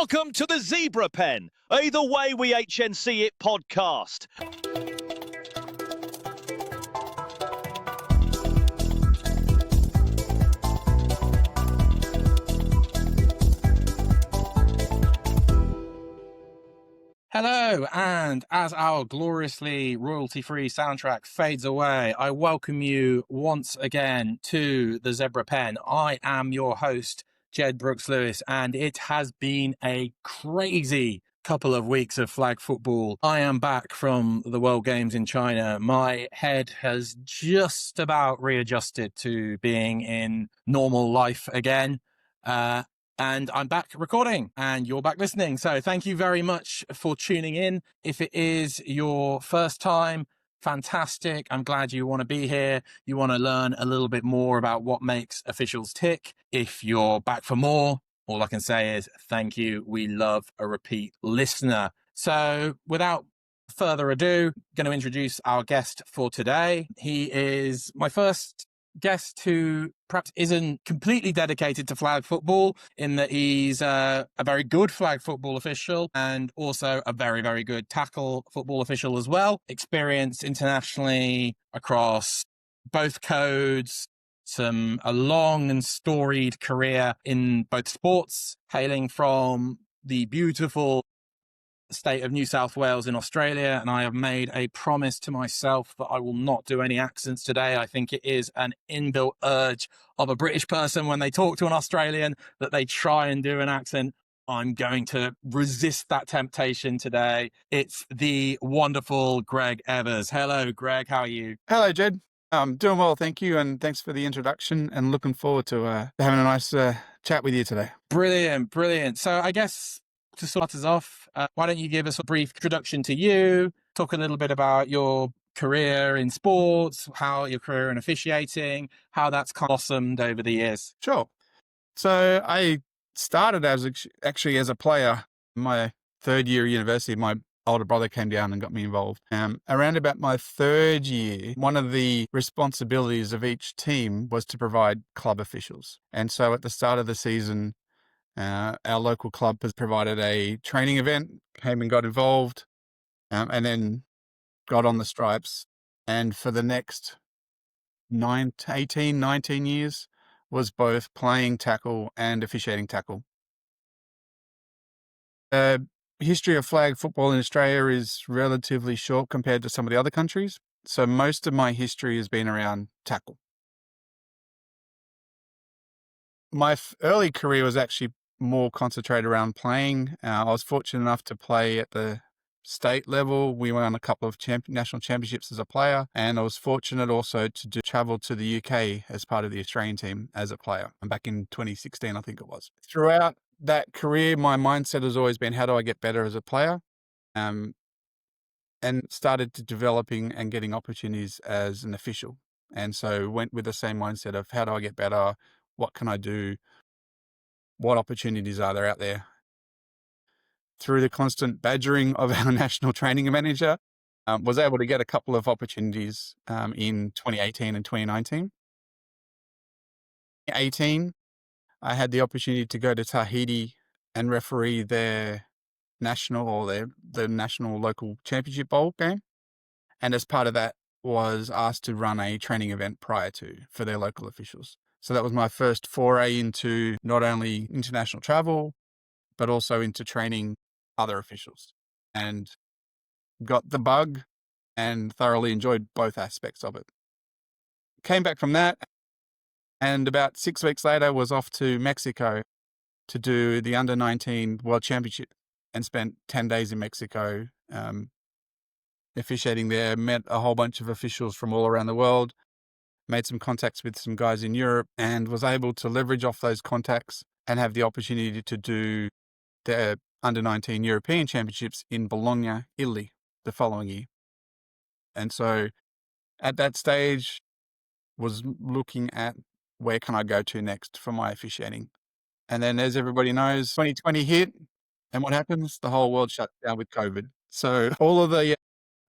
Welcome to the Zebra Pen, Either Way We HNC It podcast. Hello, and as our gloriously royalty-free soundtrack fades away, I welcome you once again to the Zebra Pen. I am your host, Jed Brooks-Lewis, and it has been a crazy couple of weeks of flag football. I am back from the World Games in China. My head has just about readjusted to being in normal life again. And I'm back recording and you're back listening. So thank you very much for tuning in. If it is your first time, fantastic. I'm glad you want to be here. You want to learn a little bit more about what makes officials tick. If you're back for more, all I can say is thank you. We love a repeat listener. So without further ado, going to introduce our guest for today. He is my first guest who perhaps isn't completely dedicated to flag football, in that he's a very good flag football official and also a very, very good tackle football official as well. Experienced internationally across both codes, a long and storied career in both sports, hailing from the beautiful state of New South Wales in Australia, and I have made a promise to myself that I will not do any accents today. I think it is an inbuilt urge of a British person when they talk to an Australian that they try and do an accent. I'm going to resist that temptation today. It's the wonderful Greg Evers. Hello, Greg. How are you? Hello, Jed. I'm doing well, thank you, and thanks for the introduction, and looking forward to having a nice chat with you today. Brilliant. So I guess to start us off, why don't you give us a brief introduction to you, talk a little bit about your career in sports, how your career in officiating, how that's blossomed over the years. Sure. So I started as a player. My third year of university, my older brother came down and got me involved. Around about my third year, one of the responsibilities of each team was to provide club officials. And so at the start of the season, our local club has provided a training event, came and got involved, and then got on the stripes. And for the next 19 years was both playing tackle and officiating tackle. The history of flag football in Australia is relatively short compared to some of the other countries. So most of my history has been around tackle. My early career was actually more concentrated around playing. I was fortunate enough to play at the state level. We won a couple of national championships as a player, and I was fortunate also to travel to the UK as part of the Australian team as a player. And back in 2016, I think it was. Throughout that career, my mindset has always been, how do I get better as a player? And started to developing and getting opportunities as an official. And so went with the same mindset of, how do I get better? What can I do? What opportunities are there out there? Through the constant badgering of our national training manager, was able to get a couple of opportunities in 2018 and 2019. In 2018, I had the opportunity to go to Tahiti and referee their national or the national local championship bowl game. And as part of that, was asked to run a training event prior to for their local officials. So that was my first foray into not only international travel, but also into training other officials, and got the bug and thoroughly enjoyed both aspects of it. Came back from that, and about 6 weeks later was off to Mexico to do the Under-19 World Championship, and spent 10 days in Mexico officiating there. Met a whole bunch of officials from all around the world, made some contacts with some guys in Europe, and was able to leverage off those contacts and have the opportunity to do the Under-19 European Championships in Bologna, Italy, the following year. And so at that stage was looking at where can I go to next for my officiating. And then, as everybody knows, 2020 hit, and what happens? The whole world shut down with COVID. So all of the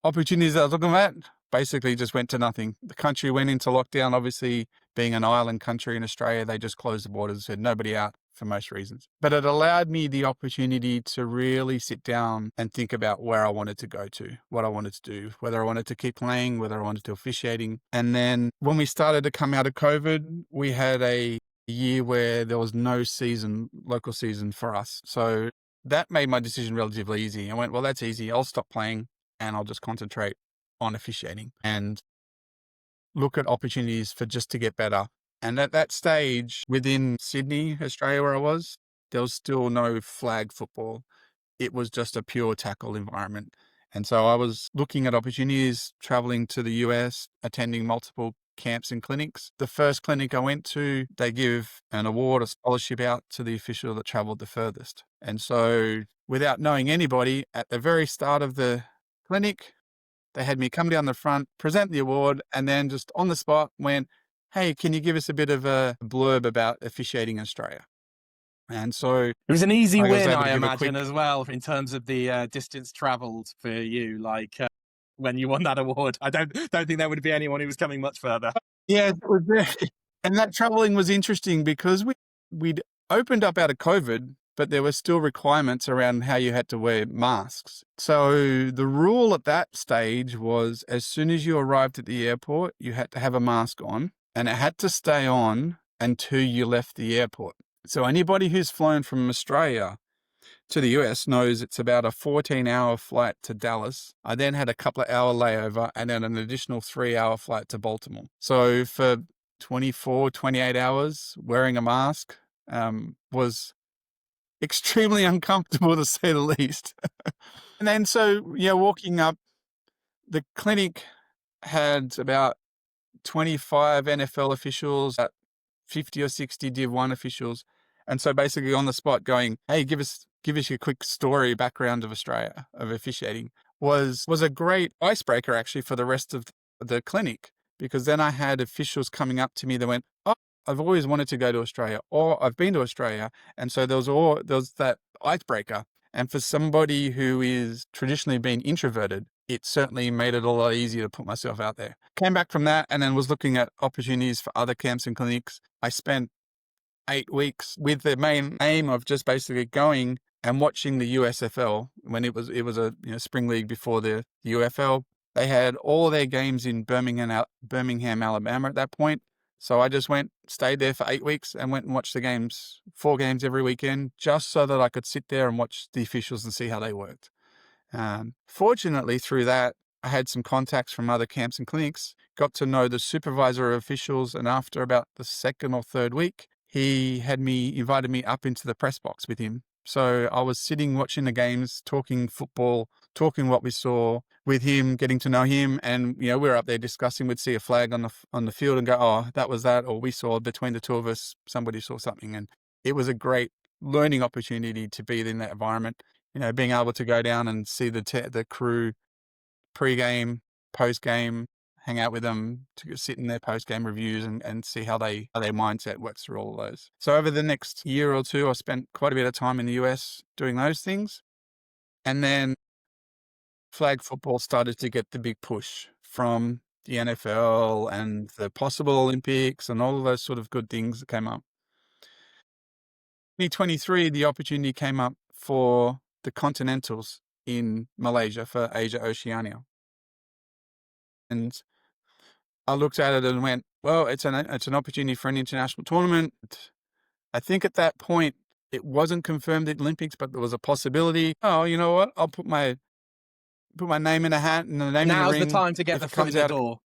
opportunities that I was looking at basically just went to nothing. The country went into lockdown. Obviously, being an island country in Australia, they just closed the borders, said nobody out. for most reasons. But it allowed me the opportunity to really sit down and think about where I wanted to go to, what I wanted to do, whether I wanted to keep playing, whether I wanted to officiating. And then when we started to come out of COVID, we had a year where there was no local season for us. So that made my decision relatively easy. I went, well, that's easy. I'll stop playing and I'll just concentrate on officiating and look at opportunities for just to get better. And at that stage, within Sydney, Australia, where I was, there was still no flag football. It was just a pure tackle environment. And so I was looking at opportunities, traveling to the US, attending multiple camps and clinics. The first clinic I went to, they give an award, a scholarship out to the official that traveled the furthest. And so without knowing anybody, at the very start of the clinic, they had me come down the front, present the award, and then just on the spot went, hey, can you give us a bit of a blurb about officiating in Australia? And so it was an easy win, I give a imagine, quick- as well, in terms of the distance travelled for you. Like when you won that award, I don't think there would be anyone who was coming much further. Yeah, it was and that traveling was interesting because we'd opened up out of COVID, but there were still requirements around how you had to wear masks. So the rule at that stage was as soon as you arrived at the airport, you had to have a mask on, and it had to stay on until you left the airport. So anybody who's flown from Australia to the US knows it's about a 14-hour flight to Dallas. I then had a couple of hour layover and then an additional 3-hour flight to Baltimore. So for 24, 28 hours, wearing a mask was extremely uncomfortable, to say the least. And then so, walking up, the clinic had about 25 NFL officials, 50 or 60 Div 1 officials. And so basically on the spot going, hey, give us your quick story, background of Australia, of officiating, was a great icebreaker actually for the rest of the clinic, because then I had officials coming up to me that went, oh, I've always wanted to go to Australia, or I've been to Australia. And so there was that icebreaker. And for somebody who is traditionally been introverted, it certainly made it a lot easier to put myself out there. Came back from that and then was looking at opportunities for other camps and clinics. I spent 8 weeks with the main aim of just basically going and watching the USFL when it was a spring league before the UFL. They had all their games in Birmingham, Alabama at that point. So I just stayed there for 8 weeks and went and watched the games, 4 games every weekend, just so that I could sit there and watch the officials and see how they worked. Fortunately, through that, I had some contacts from other camps and clinics, got to know the supervisor of officials, and after about the second or third week, he invited me up into the press box with him. So I was sitting watching the games, talking football, talking what we saw with him, getting to know him. And, we were up there discussing, we'd see a flag on the field and go, oh, that was that. Or we saw between the two of us, somebody saw something. And it was a great learning opportunity to be in that environment, being able to go down and see the crew pre-game, post-game, hang out with them, to sit in their post-game reviews and see how their mindset works through all of those. So over the next year or two, I spent quite a bit of time in the US doing those things. And then flag football started to get the big push from the NFL and the possible Olympics and all of those sort of good things that came up. 2023, the opportunity came up for the Continentals in Malaysia for Asia Oceania. And I looked at it and went, well, it's an opportunity for an international tournament. I think at that point, it wasn't confirmed at Olympics, but there was a possibility. Oh, you know what? I'll put my name in a hat and the name in the ring. Now's the time to get the foot in the door.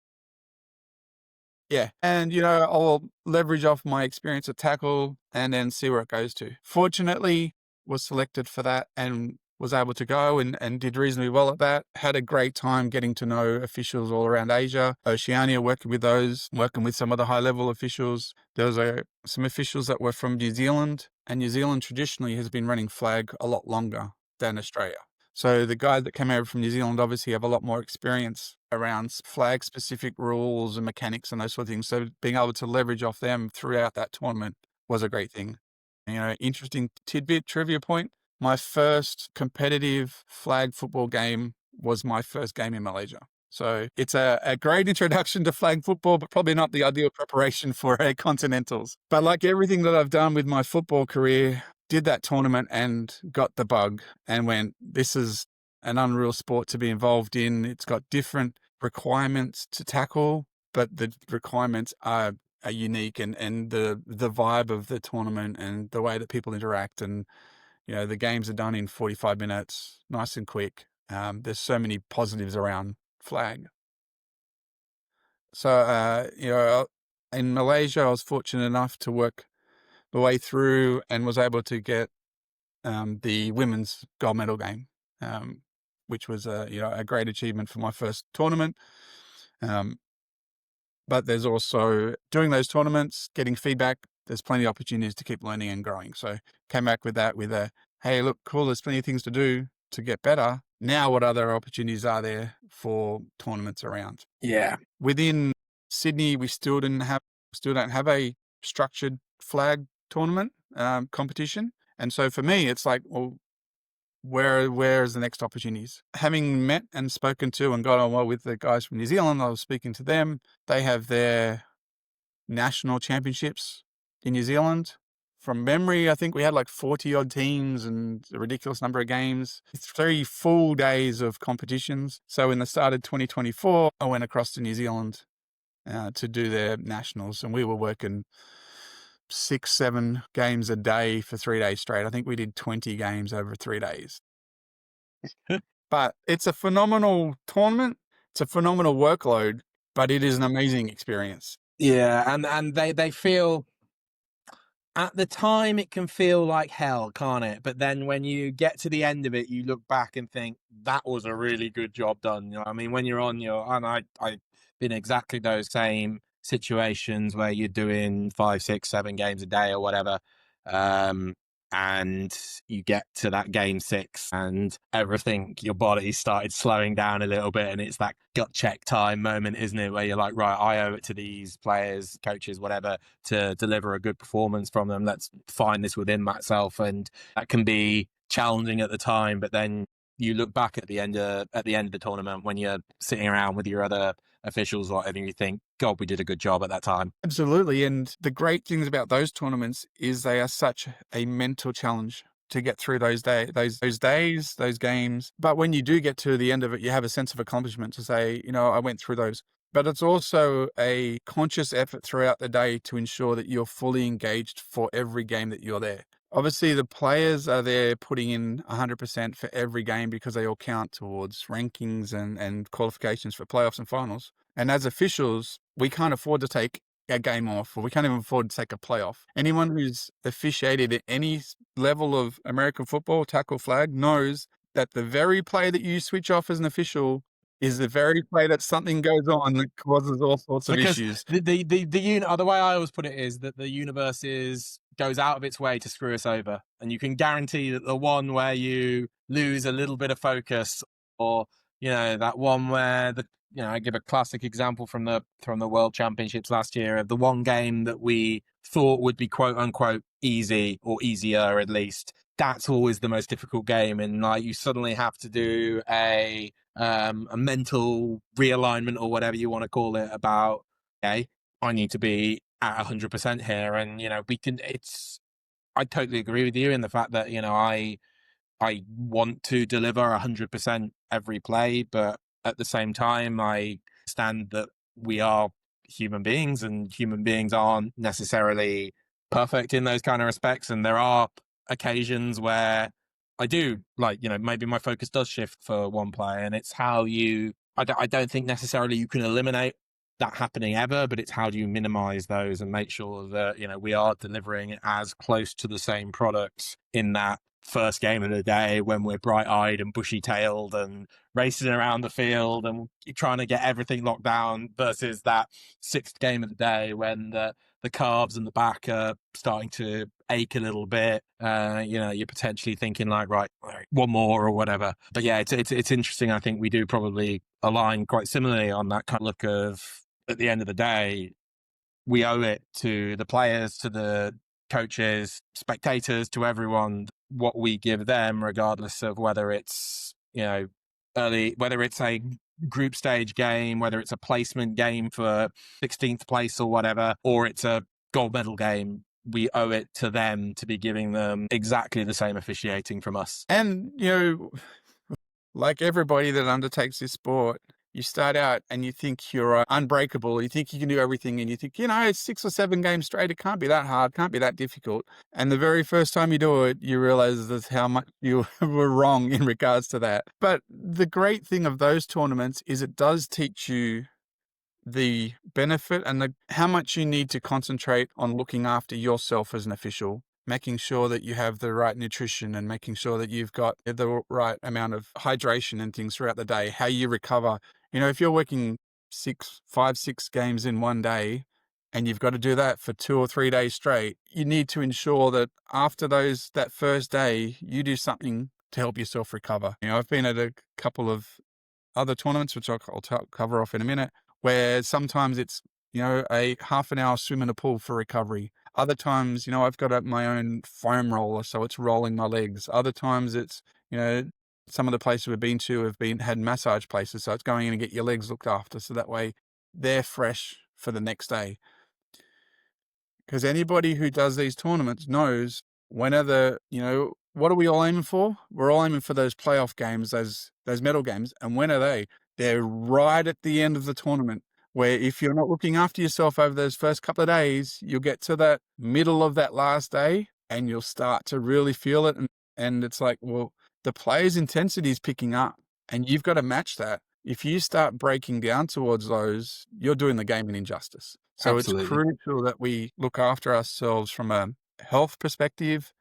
Yeah. And, I'll leverage off my experience at tackle and then see where it goes to. Fortunately, was selected for that and was able to go and did reasonably well at that. Had a great time getting to know officials all around Asia, Oceania, working with some of the high-level officials. There was some officials that were from New Zealand, and New Zealand traditionally has been running flag a lot longer than Australia. So the guys that came over from New Zealand obviously have a lot more experience around flag-specific rules and mechanics and those sort of things. So being able to leverage off them throughout that tournament was a great thing. Interesting tidbit, trivia point. My first competitive flag football game was my first game in Malaysia. So it's a great introduction to flag football, but probably not the ideal preparation for a continentals. But like everything that I've done with my football career, did that tournament and got the bug and went, this is an unreal sport to be involved in. It's got different requirements to tackle, but the requirements are unique, and the vibe of the tournament and the way that people interact, and the games are done in 45 minutes, nice and quick. There's so many positives around flag. So in Malaysia, I was fortunate enough to work the way through and was able to get the women's gold medal game, which was a great achievement for my first tournament. But there's also, doing those tournaments, getting feedback, there's plenty of opportunities to keep learning and growing. So came back with that with hey, look, cool, there's plenty of things to do to get better. Now what other opportunities are there for tournaments around? Yeah. Within Sydney, we still don't have a structured flag tournament competition. And so for me, it's like, well, where is the next opportunities? Having met and spoken to and got on well with the guys from New Zealand, I was speaking to them. They have their national championships in New Zealand. From memory, I think we had like 40 odd teams and a ridiculous number of games. 3 full days of competitions. So in the start of 2024, I went across to New Zealand to do their nationals, and we were working 6-7 games a day for 3 days straight. I think we did 20 games over 3 days. But it's a phenomenal tournament. It's a phenomenal workload, but it is an amazing experience. Yeah, and they feel, at the time it can feel like hell, can't it? But then when you get to the end of it, you look back and think that was a really good job done. I mean, when you're on and I've been exactly those same situations where you're doing 5, 6, 7 games a day or whatever, and you get to that game 6 and everything, your body started slowing down a little bit, and it's that gut check time moment, isn't it, where you're like, right, I owe it to these players, coaches, whatever, to deliver a good performance from them. Let's find this within myself. And that can be challenging at the time, but then you look back at the end of the tournament when you're sitting around with your other officials or whatever, and you think, God, we did a good job at that time. Absolutely. And the great things about those tournaments is they are such a mental challenge to get through those games. But when you do get to the end of it, you have a sense of accomplishment to say, I went through those. But it's also a conscious effort throughout the day to ensure that you're fully engaged for every game that you're there. Obviously, the players are there putting in 100% for every game because they all count towards rankings and qualifications for playoffs and finals. And as officials, we can't afford to take a game off, or we can't even afford to take a playoff. Anyone who's officiated at any level of American football, tackle, flag, knows that the very play that you switch off as an official is the very play that something goes on that causes all sorts of issues. The way I always put it is that the universe goes out of its way to screw us over, and you can guarantee that the one where you lose a little bit of focus, or that one where I give a classic example from the World Championships last year of the one game that we thought would be quote unquote easy, or easier at least. That's always the most difficult game, and like you suddenly have to do a mental realignment or whatever you want to call it about, okay, I need to be at 100% here, and I totally agree with you in the fact that I want to deliver 100% every play, but at the same time, I understand that we are human beings, and human beings aren't necessarily perfect in those kind of respects. And there are occasions where I do, maybe my focus does shift for one play, and it's how I don't think necessarily you can eliminate that happening ever, but it's how do you minimize those and make sure that, we are delivering as close to the same products in that first game of the day when we're bright-eyed and bushy-tailed and racing around the field and trying to get everything locked down, versus that 6th game of the day when the calves and the back are starting to ache a little bit. You're potentially thinking like, right, one more or whatever. But yeah, it's interesting. I think we do probably align quite similarly on that kind of look of, at the end of the day, we owe it to the players, to the coaches, spectators, to everyone, what we give them, regardless of whether it's, whether it's a group stage game, whether it's a placement game for 16th place or whatever, or it's a gold medal game, we owe it to them to be giving them exactly the same officiating from us. And, like everybody that undertakes this sport, you start out and you think you're unbreakable. You think you can do everything, and you think, it's 6 or 7 games straight. It can't be that hard, can't be that difficult. And the very first time you do it, you realize that's how much you were wrong in regards to that. But the great thing of those tournaments is it does teach you the benefit and how much you need to concentrate on looking after yourself as an official, making sure that you have the right nutrition and making sure that you've got the right amount of hydration and things throughout the day, how you recover. If you're working 5, 6 games in one day and you've got to do that for 2 or 3 days straight, you need to ensure that after that first day, you do something to help yourself recover. I've been at a couple of other tournaments, which I'll cover off in a minute, where sometimes it's, a half an hour swim in a pool for recovery. Other times, I've got my own foam roller, so it's rolling my legs. Other times it's, some of the places we've been to had massage places, so it's going in and get your legs looked after, so that way they're fresh for the next day. Because anybody who does these tournaments knows what are we all aiming for? We're all aiming for those playoff games, those medal games. And when are they? They're right at the end of the tournament, where if you're not looking after yourself over those first couple of days, you'll get to that middle of that last day and you'll start to really feel it. And it's like, well, the player's intensity is picking up and you've got to match that. If you start breaking down towards those, you're doing the game an injustice. So Absolutely. It's crucial that we look after ourselves from a health perspective,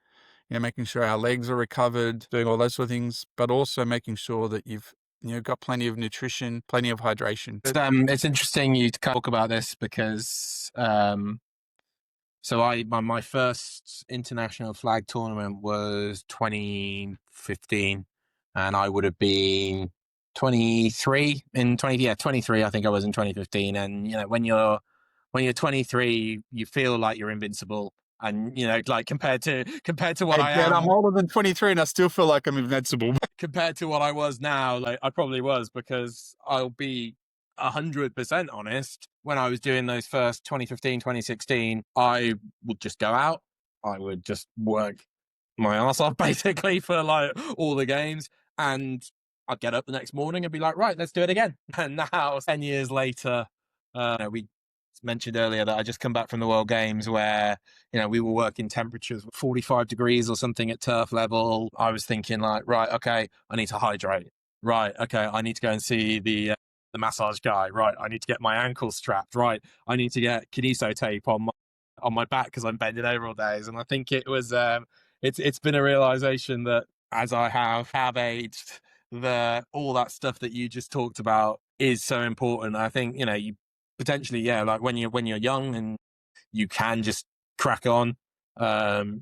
making sure our legs are recovered, doing all those sort of things, but also making sure that you've got plenty of nutrition, plenty of hydration. It's interesting you talk about this because my first international flag tournament was 2015, and I would have been 23 I think I was in 2015. And when you're 23, you feel like you're invincible. And, like compared to what I am. I'm older than 23 and I still feel like I'm invincible. Compared to what I was now, like I probably was, because I'll be 100% honest. When I was doing those first 2015, 2016, I would just go out. I would just work my ass off basically for like all the games. And I'd get up the next morning and be like, right, let's do it again. And now 10 years later, we mentioned earlier that I just come back from the World Games where, we were working temperatures 45 degrees or something at turf level. I was thinking like, right, okay, I need to hydrate. Right, okay, I need to go and see the massage guy. Right, I need to get my ankles strapped. Right, I need to get kineso tape on my back because I'm bending over all days. And I think it was it's been a realization that as I have aged, all that stuff that you just talked about is so important. I think you potentially, like when you're young and you can just crack on,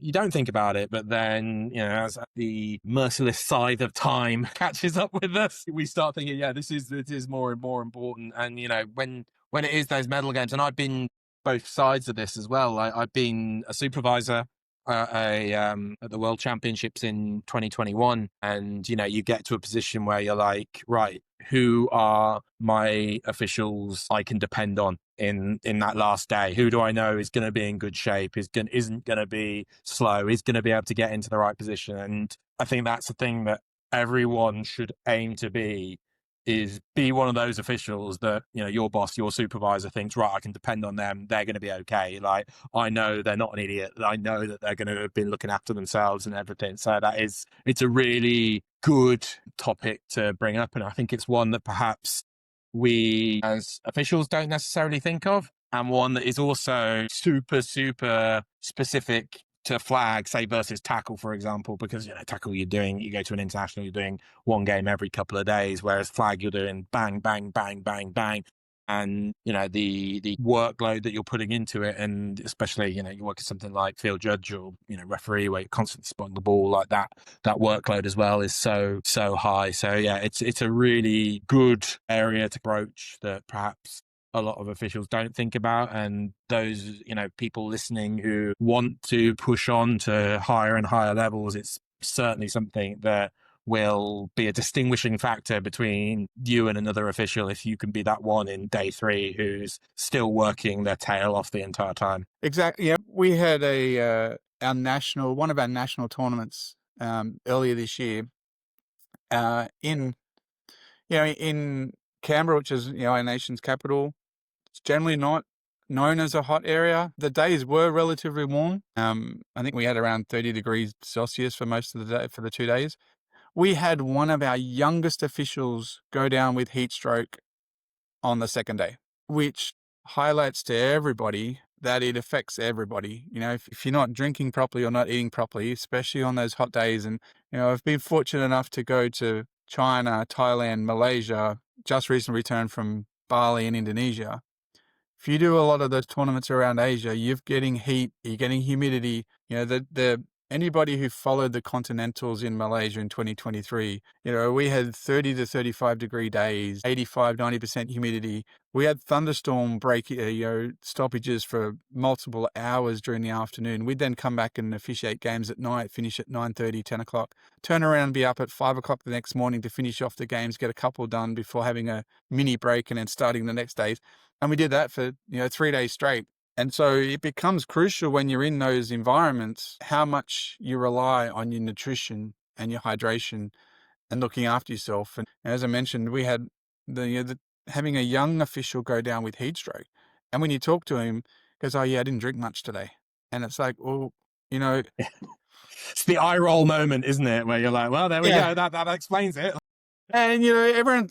you don't think about it, but then as the merciless scythe of time catches up with us, we start thinking, this is more and more important. And when it is those medal games, and I've been both sides of this as well. I've been a supervisor at the World Championships in 2021, and you get to a position where you're like, right, who are my officials I can depend on in that last day? Who do I know is going to be in good shape, isn't going to be slow, is going to be able to get into the right position? And I think that's the thing that everyone should aim to be one of those officials that your boss, your supervisor thinks, right, I can depend on them, they're going to be okay. Like, I know they're not an idiot, I know that they're going to have been looking after themselves and everything. So it's a really good topic to bring up, and I think it's one that perhaps we as officials don't necessarily think of, and one that is also super specific to flag, say, versus tackle, for example, because tackle, you go to an international, you're doing one game every couple of days, whereas flag, you're doing bang, bang, bang, bang, bang. And the workload that you're putting into it, and especially you work at something like field judge or referee, where you're constantly spotting the ball, like that workload as well is so high. So it's a really good area to broach that perhaps a lot of officials don't think about. And those people listening who want to push on to higher and higher levels, it's certainly something that will be a distinguishing factor between you and another official if you can be that one in day 3 who's still working their tail off the entire time. Exactly. Yeah, we had one of our national tournaments earlier this year in Canberra, which is our nation's capital. It's generally not known as a hot area. The days were relatively warm. I think we had around 30 degrees Celsius for most of the day, for the 2 days. We had one of our youngest officials go down with heat stroke on the second day, which highlights to everybody that it affects everybody. If you're not drinking properly or not eating properly, especially on those hot days. And, I've been fortunate enough to go to China, Thailand, Malaysia, just recently returned from Bali and Indonesia. If you do a lot of those tournaments around Asia, you're getting heat, you're getting humidity. Anybody who followed the continentals in Malaysia in 2023, we had 30 to 35 degree days, 85, 90% humidity. We had thunderstorm stoppages for multiple hours during the afternoon. We'd then come back and officiate games at night, finish at 9:30, 10 o'clock, turn around and be up at 5 o'clock the next morning to finish off the games, get a couple done before having a mini break and then starting the next day. And we did that for, 3 days straight. And so it becomes crucial when you're in those environments, how much you rely on your nutrition and your hydration and looking after yourself. And as I mentioned, we had having a young official go down with heat stroke. And when you talk to him, he goes, "Oh yeah, I didn't drink much today." And it's like, well, It's the eye roll moment, isn't it? Where you're like, well, there we go. That explains it. And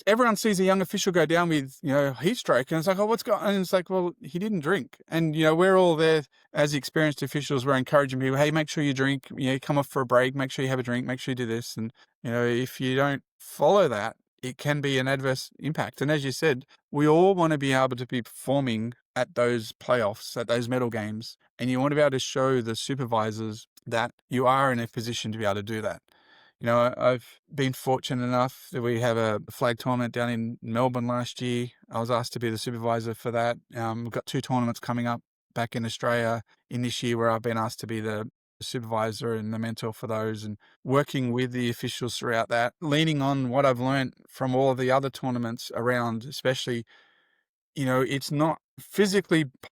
everyone sees a young official go down with heat stroke, and it's like, oh, what's going on? And it's like, well, he didn't drink. And we're all there as experienced officials. We're encouraging people, hey, make sure you drink. Come off for a break. Make sure you have a drink. Make sure you do this. And if you don't follow that, it can be an adverse impact. And as you said, we all want to be able to be performing at those playoffs, at those medal games, and you want to be able to show the supervisors that you are in a position to be able to do that. I've been fortunate enough that we have a flag tournament down in Melbourne last year. I was asked to be the supervisor for that. We've got 2 tournaments coming up back in Australia in this year where I've been asked to be the supervisor and the mentor for those, and working with the officials throughout that, leaning on what I've learned from all of the other tournaments around, especially, it's not physically possible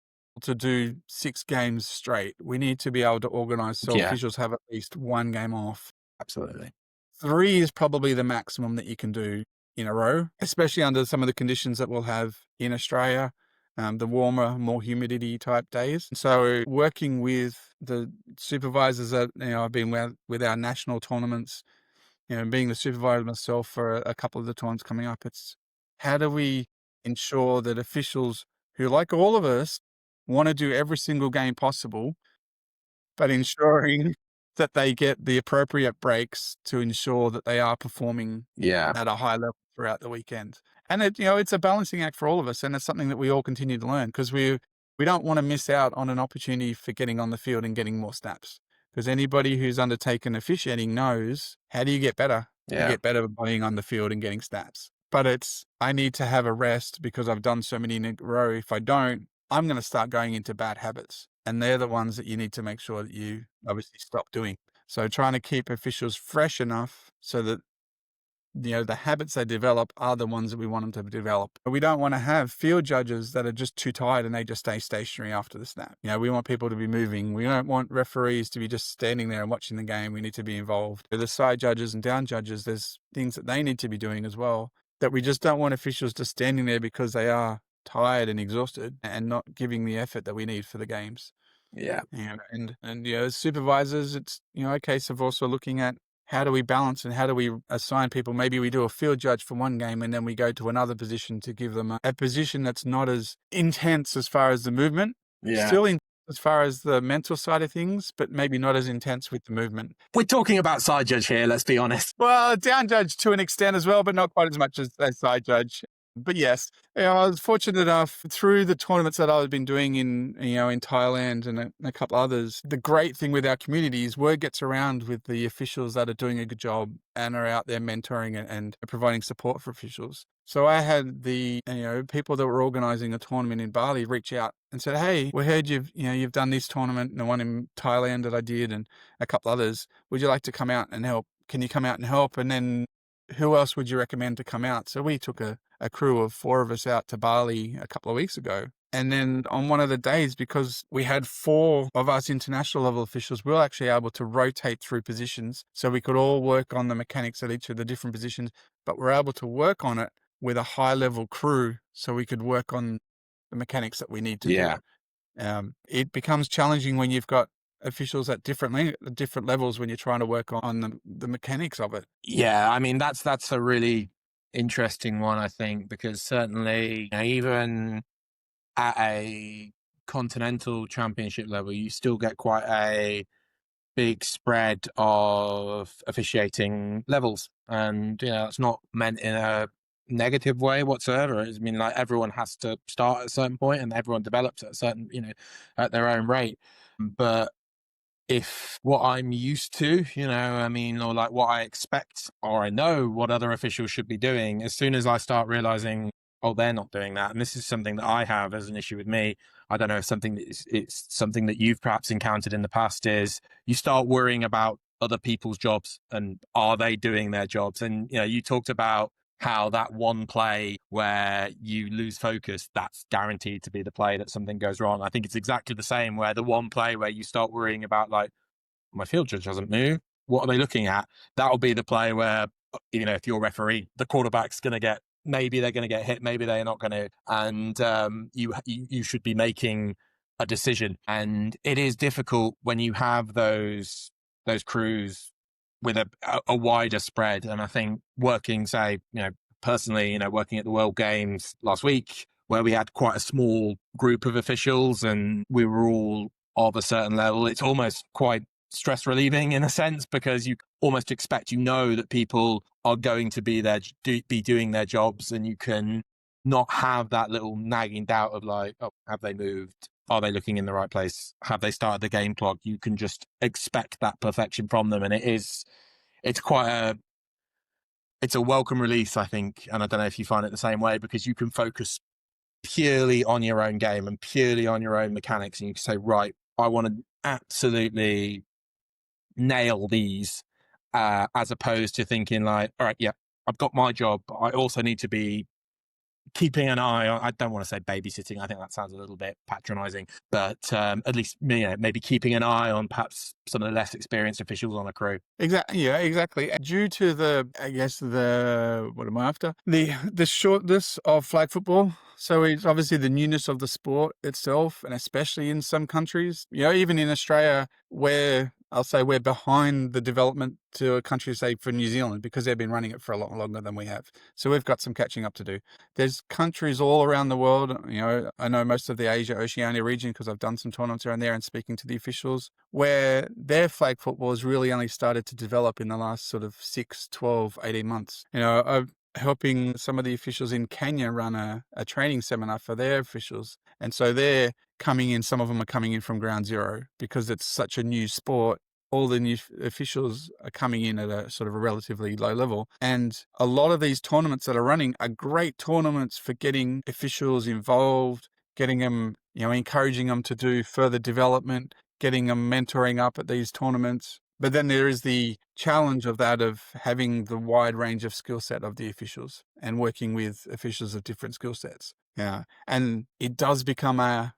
to do 6 games straight. We need to be able to organize so officials have at least 1 game off. Absolutely. 3 is probably the maximum that you can do in a row, especially under some of the conditions that we'll have in Australia, the warmer, more humidity type days. So working with the supervisors that I've been with our national tournaments, being the supervisor myself for a couple of the tournaments coming up, it's how do we ensure that officials who, like all of us, want to do every single game possible, but ensuring that they get the appropriate breaks to ensure that they are performing at a high level throughout the weekend. And it's a balancing act for all of us, and it's something that we all continue to learn, because we don't want to miss out on an opportunity for getting on the field and getting more snaps. Because anybody who's undertaken officiating knows, how do you get better? You get better by being on the field and getting snaps. But I need to have a rest because I've done so many in a row. If I don't, I'm going to start going into bad habits. And they're the ones that you need to make sure that you obviously stop doing. So trying to keep officials fresh enough so that, the habits they develop are the ones that we want them to develop. But we don't want to have field judges that are just too tired and they just stay stationary after the snap. We want people to be moving. We don't want referees to be just standing there and watching the game. We need to be involved. The side judges and down judges, there's things that they need to be doing as well, that we just don't want officials just standing there because they are tired and exhausted and not giving the effort that we need for the games. And as supervisors, it's a case of also looking at how do we balance and how do we assign people. Maybe we do a field judge for one game and then we go to another position to give them a position that's not as intense as far as the movement, still in as far as the mental side of things, but maybe not as intense with the movement. We're talking about side judge here, let's be honest. Well, down judge to an extent as well, but not quite as much as a side judge. But yes, I was fortunate enough through the tournaments that I've been doing in Thailand and a couple others. The great thing with our community is word gets around with the officials that are doing a good job and are out there mentoring and providing support for officials. So I had the people that were organizing a tournament in Bali reach out and said, "Hey, we heard you've done this tournament and the one in Thailand that I did and a couple others. Would you like to come out and help can you come out and help? And then who else would you recommend to come out? So we took a crew of 4 of us out to Bali a couple of weeks ago. And then on one of the days, because we had 4 of us international level officials, we were actually able to rotate through positions. So we could all work on the mechanics at each of the different positions, but we're able to work on it with a high level crew. So we could work on the mechanics that we need to do. It becomes challenging when you've got officials at different levels when you're trying to work on the mechanics of it. Yeah, I mean, that's a really interesting one, I think, because certainly, even at a continental championship level, you still get quite a big spread of officiating levels. And, it's not meant in a negative way whatsoever. I mean, like, everyone has to start at a certain point and everyone develops at a certain, at their own rate. But if what I'm used to, or like what I expect, or I know what other officials should be doing, as soon as I start realizing, oh, they're not doing that. And this is something that I have as an issue with me. I don't know if it's something that you've perhaps encountered in the past, is you start worrying about other people's jobs and are they doing their jobs? And, you talked about how that one play where you lose focus, that's guaranteed to be the play that something goes wrong. I think it's exactly the same where the one play where you start worrying about, like, my field judge hasn't moved, what are they looking at? That'll be the play where, if you're referee, the quarterback's going to get, maybe they're going to get hit, maybe they're not going to. And you should be making a decision. And it is difficult when you have those crews with a wider spread. And I think working, say, personally, working at the World Games last week, where we had quite a small group of officials and we were all of a certain level, it's almost quite stress relieving in a sense, because you almost expect, that people are going to be there, be doing their jobs, and you can not have that little nagging doubt of, like, oh, have they moved? Are they looking in the right place? Have they started the game clock? You can just expect that perfection from them. And it's a welcome release, I think. And I don't know if you find it the same way, because you can focus purely on your own game and purely on your own mechanics. And you can say, right, I want to absolutely nail these, as opposed to thinking, like, all right, yeah, I've got my job, but I also need to be keeping an eye on, I don't want to say babysitting, I think that sounds a little bit patronizing, but at least, maybe keeping an eye on perhaps some of the less experienced officials on a crew. Exactly. Yeah, exactly. Due to what am I after? The shortness of flag football. So it's obviously the newness of the sport itself, and especially in some countries, even in Australia, where I'll say we're behind the development to a country, say, for New Zealand, because they've been running it for a lot longer than we have. So we've got some catching up to do. There's countries all around the world. I know most of the Asia, Oceania region, because I've done some tournaments around there and speaking to the officials, where their flag football has really only started to develop in the last sort of 6, 12, 18 months. I'm helping some of the officials in Kenya run a training seminar for their officials. And so some of them are coming in from ground zero, because it's such a new sport. All the new officials are coming in at a sort of a relatively low level. And a lot of these tournaments that are running are great tournaments for getting officials involved, getting them, encouraging them to do further development, getting them mentoring up at these tournaments. But then there is the challenge of having the wide range of skill set of the officials and working with officials of different skill sets. Yeah. And it does become a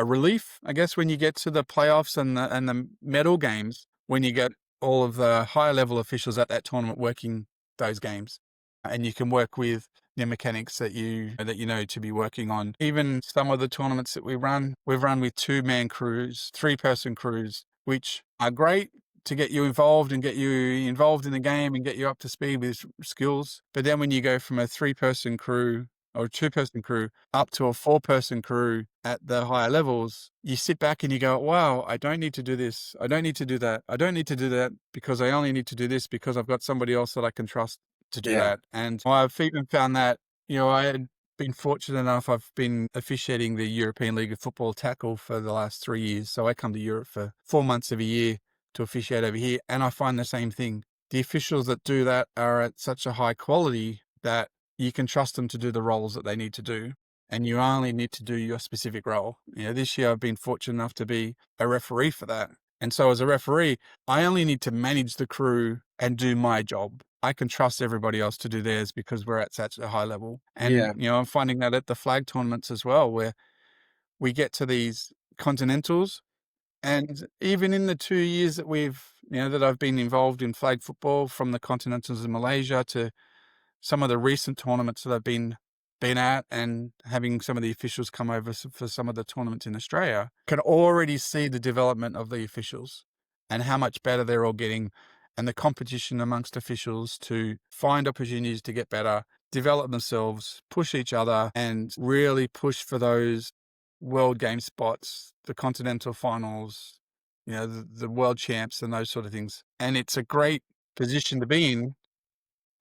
relief, I guess, when you get to the playoffs and the medal games, when you get all of the higher level officials at that tournament working those games, and you can work with the mechanics that you know to be working on. Even some of the tournaments that we've run with 2-man crews, 3-person crews, which are great to get you involved and get you involved in the game and get you up to speed with skills. But then when you go from a 3-person crew or a 2-person crew up to a 4-person crew at the higher levels, you sit back and you go, wow, I don't need to do this. I don't need to do that. I don't need to do that, because I only need to do this because I've got somebody else that I can trust to do that. And I've even found that, I had been fortunate enough, I've been officiating the European League of Football tackle for the last 3 years. So I come to Europe for 4 months of a year to officiate over here. And I find the same thing. The officials that do that are at such a high quality that you can trust them to do the roles that they need to do. And you only need to do your specific role. This year I've been fortunate enough to be a referee for that. And so as a referee, I only need to manage the crew and do my job. I can trust everybody else to do theirs because we're at such a high level. And, I'm finding that at the flag tournaments as well, where we get to these continentals. And even in the 2 years that that I've been involved in flag football, from the continentals in Malaysia to some of the recent tournaments that I've been at, and having some of the officials come over for some of the tournaments in Australia, can already see the development of the officials and how much better they're all getting, and the competition amongst officials to find opportunities to get better, develop themselves, push each other, and really push for those world game spots, the continental finals, the world champs and those sort of things. And it's a great position to be in.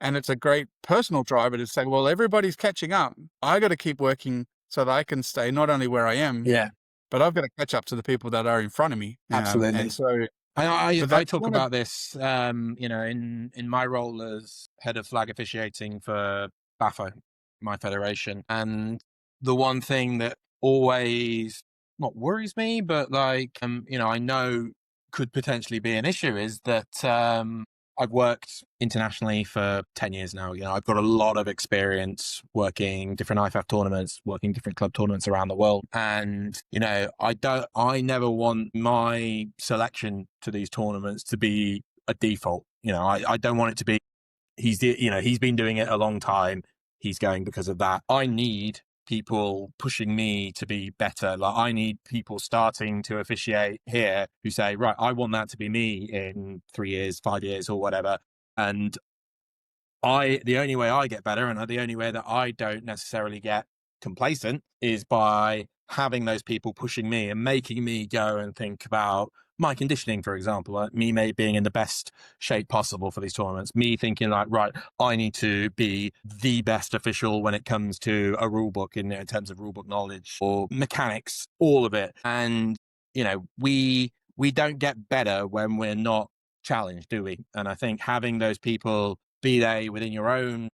And it's a great personal driver to say, well, everybody's catching up. I got to keep working so that I can stay not only where I am, but I've got to catch up to the people that are in front of me. Absolutely. And so I talk about this, in my role as head of flag officiating for BAFO, my federation. And the one thing that always not worries me, but I know could potentially be an issue is that I've worked internationally for 10 years now. I've got a lot of experience working different IFAF tournaments, working different club tournaments around the world. And, I never want my selection to these tournaments to be a default. I don't want it to be, he's been doing it a long time, he's going because of that. I need people pushing me to be better. Like, I need people starting to officiate here who say, right, I want that to be me in 3 years, 5 years, or whatever. And the only way I get better, and the only way that I don't necessarily get complacent, is by having those people pushing me and making me go and think about my conditioning, for example, like me being in the best shape possible for these tournaments, me thinking like, right, I need to be the best official when it comes to a rule book in terms of rule book knowledge or mechanics, all of it. And, we don't get better when we're not challenged, do we? And I think having those people, be they within your own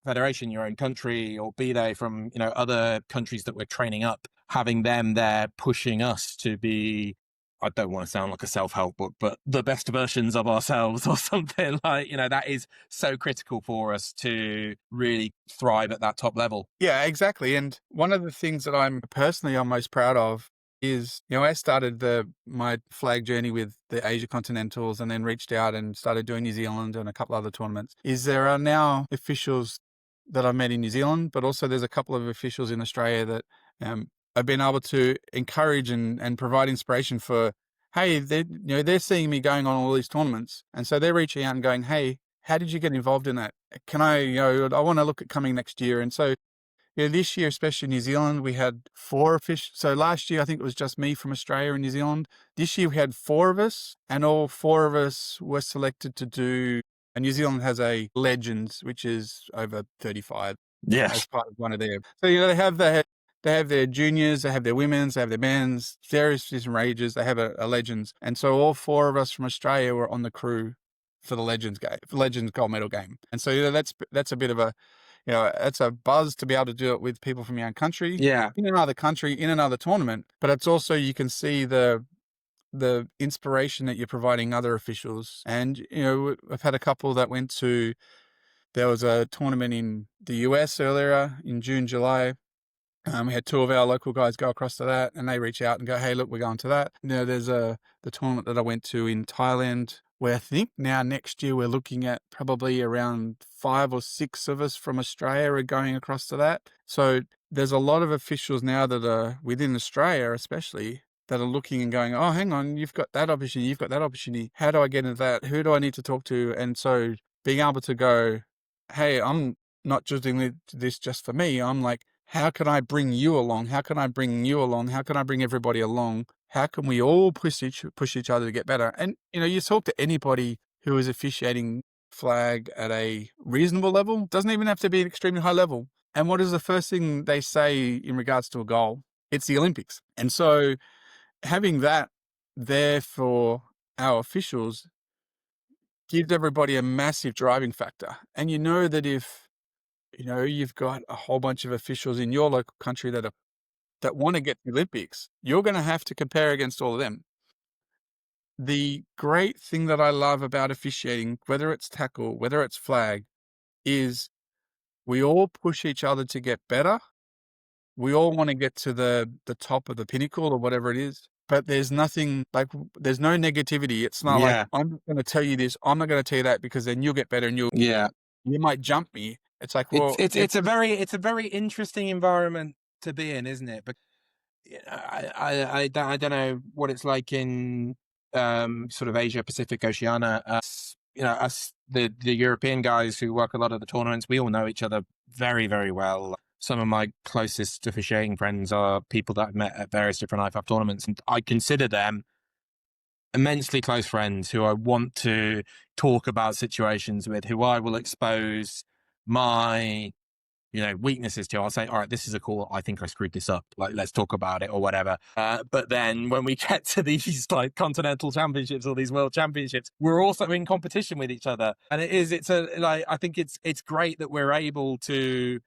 federation, your own country, or be they from, other countries that we're training up, having them there pushing us to be, I don't want to sound like a self-help book, but the best versions of ourselves or something like, that is so critical for us to really thrive at that top level. Yeah, exactly. And one of the things that I'm most proud of is, I started my flag journey with the Asia Continentals, and then reached out and started doing New Zealand and a couple other tournaments. There are now officials that I've met in New Zealand, but also there's a couple of officials in Australia that I've been able to encourage and provide inspiration for. Hey, they're seeing me going on all these tournaments, and so they're reaching out and going, hey, how did you get involved in that? Can I want to look at coming next year. And so this year, especially in New Zealand, we had 4 officials. So last year, I think it was just me from Australia and New Zealand. This year, we had 4 of us, and all 4 of us were selected to do. And New Zealand has a Legends, which is over 35, as part of one of their. So they have their juniors, they have their women's, they have their men's, various different ages. They have a Legends, and so all 4 of us from Australia were on the crew for the Legends game, for Legends gold medal game. And so that's a bit of a. It's a buzz to be able to do it with people from your own country, in another country, in another tournament. But it's also, you can see the inspiration that you're providing other officials. And, I've had a couple that went to, there was a tournament in the US earlier in June, July. We had 2 of our local guys go across to that, and they reach out and go, hey, look, we're going to that. There's the tournament that I went to in Thailand, where I think now next year we're looking at probably around 5 or 6 of us from Australia are going across to that. So there's a lot of officials now that are within Australia, especially, that are looking and going, oh, hang on, you've got that opportunity. How do I get into that? Who do I need to talk to? And so being able to go, hey, I'm not just doing this just for me. I'm like, how can I bring you along? How can I bring you along? How can I bring everybody along? How can we all push each other to get better? And, you talk to anybody who is officiating flag at a reasonable level, doesn't even have to be an extremely high level. And what is the first thing they say in regards to a goal? It's the Olympics. And so having that there for our officials gives everybody a massive driving factor. And that if, you've got a whole bunch of officials in your local country that want to get to the Olympics, you're going to have to compare against all of them. the great thing that I love about officiating, whether it's tackle, whether it's flag, is we all push each other to get better. We all want to get to the top of the pinnacle or whatever it is, but there's nothing like, there's no negativity. It's not like, Yeah. I'm going to tell you this, I'm not going to tell you that, because then you'll get better and you might jump me. It's like, well, it's a very interesting environment to be in, isn't it? But I don't know what it's like in sort of Asia Pacific Oceania. Us the European guys who work a lot of the tournaments, we all know each other very, very well. Some of my closest officiating friends are people that I've met at various different IFAF tournaments, and I consider them immensely close friends who I want to talk about situations with, who I will expose my weaknesses to. I'll say, all right, this is a call. I think I screwed this up. Like, let's talk about it or whatever. But then when we get to these like continental championships or these world championships, we're also in competition with each other. And I think it's great that we're able to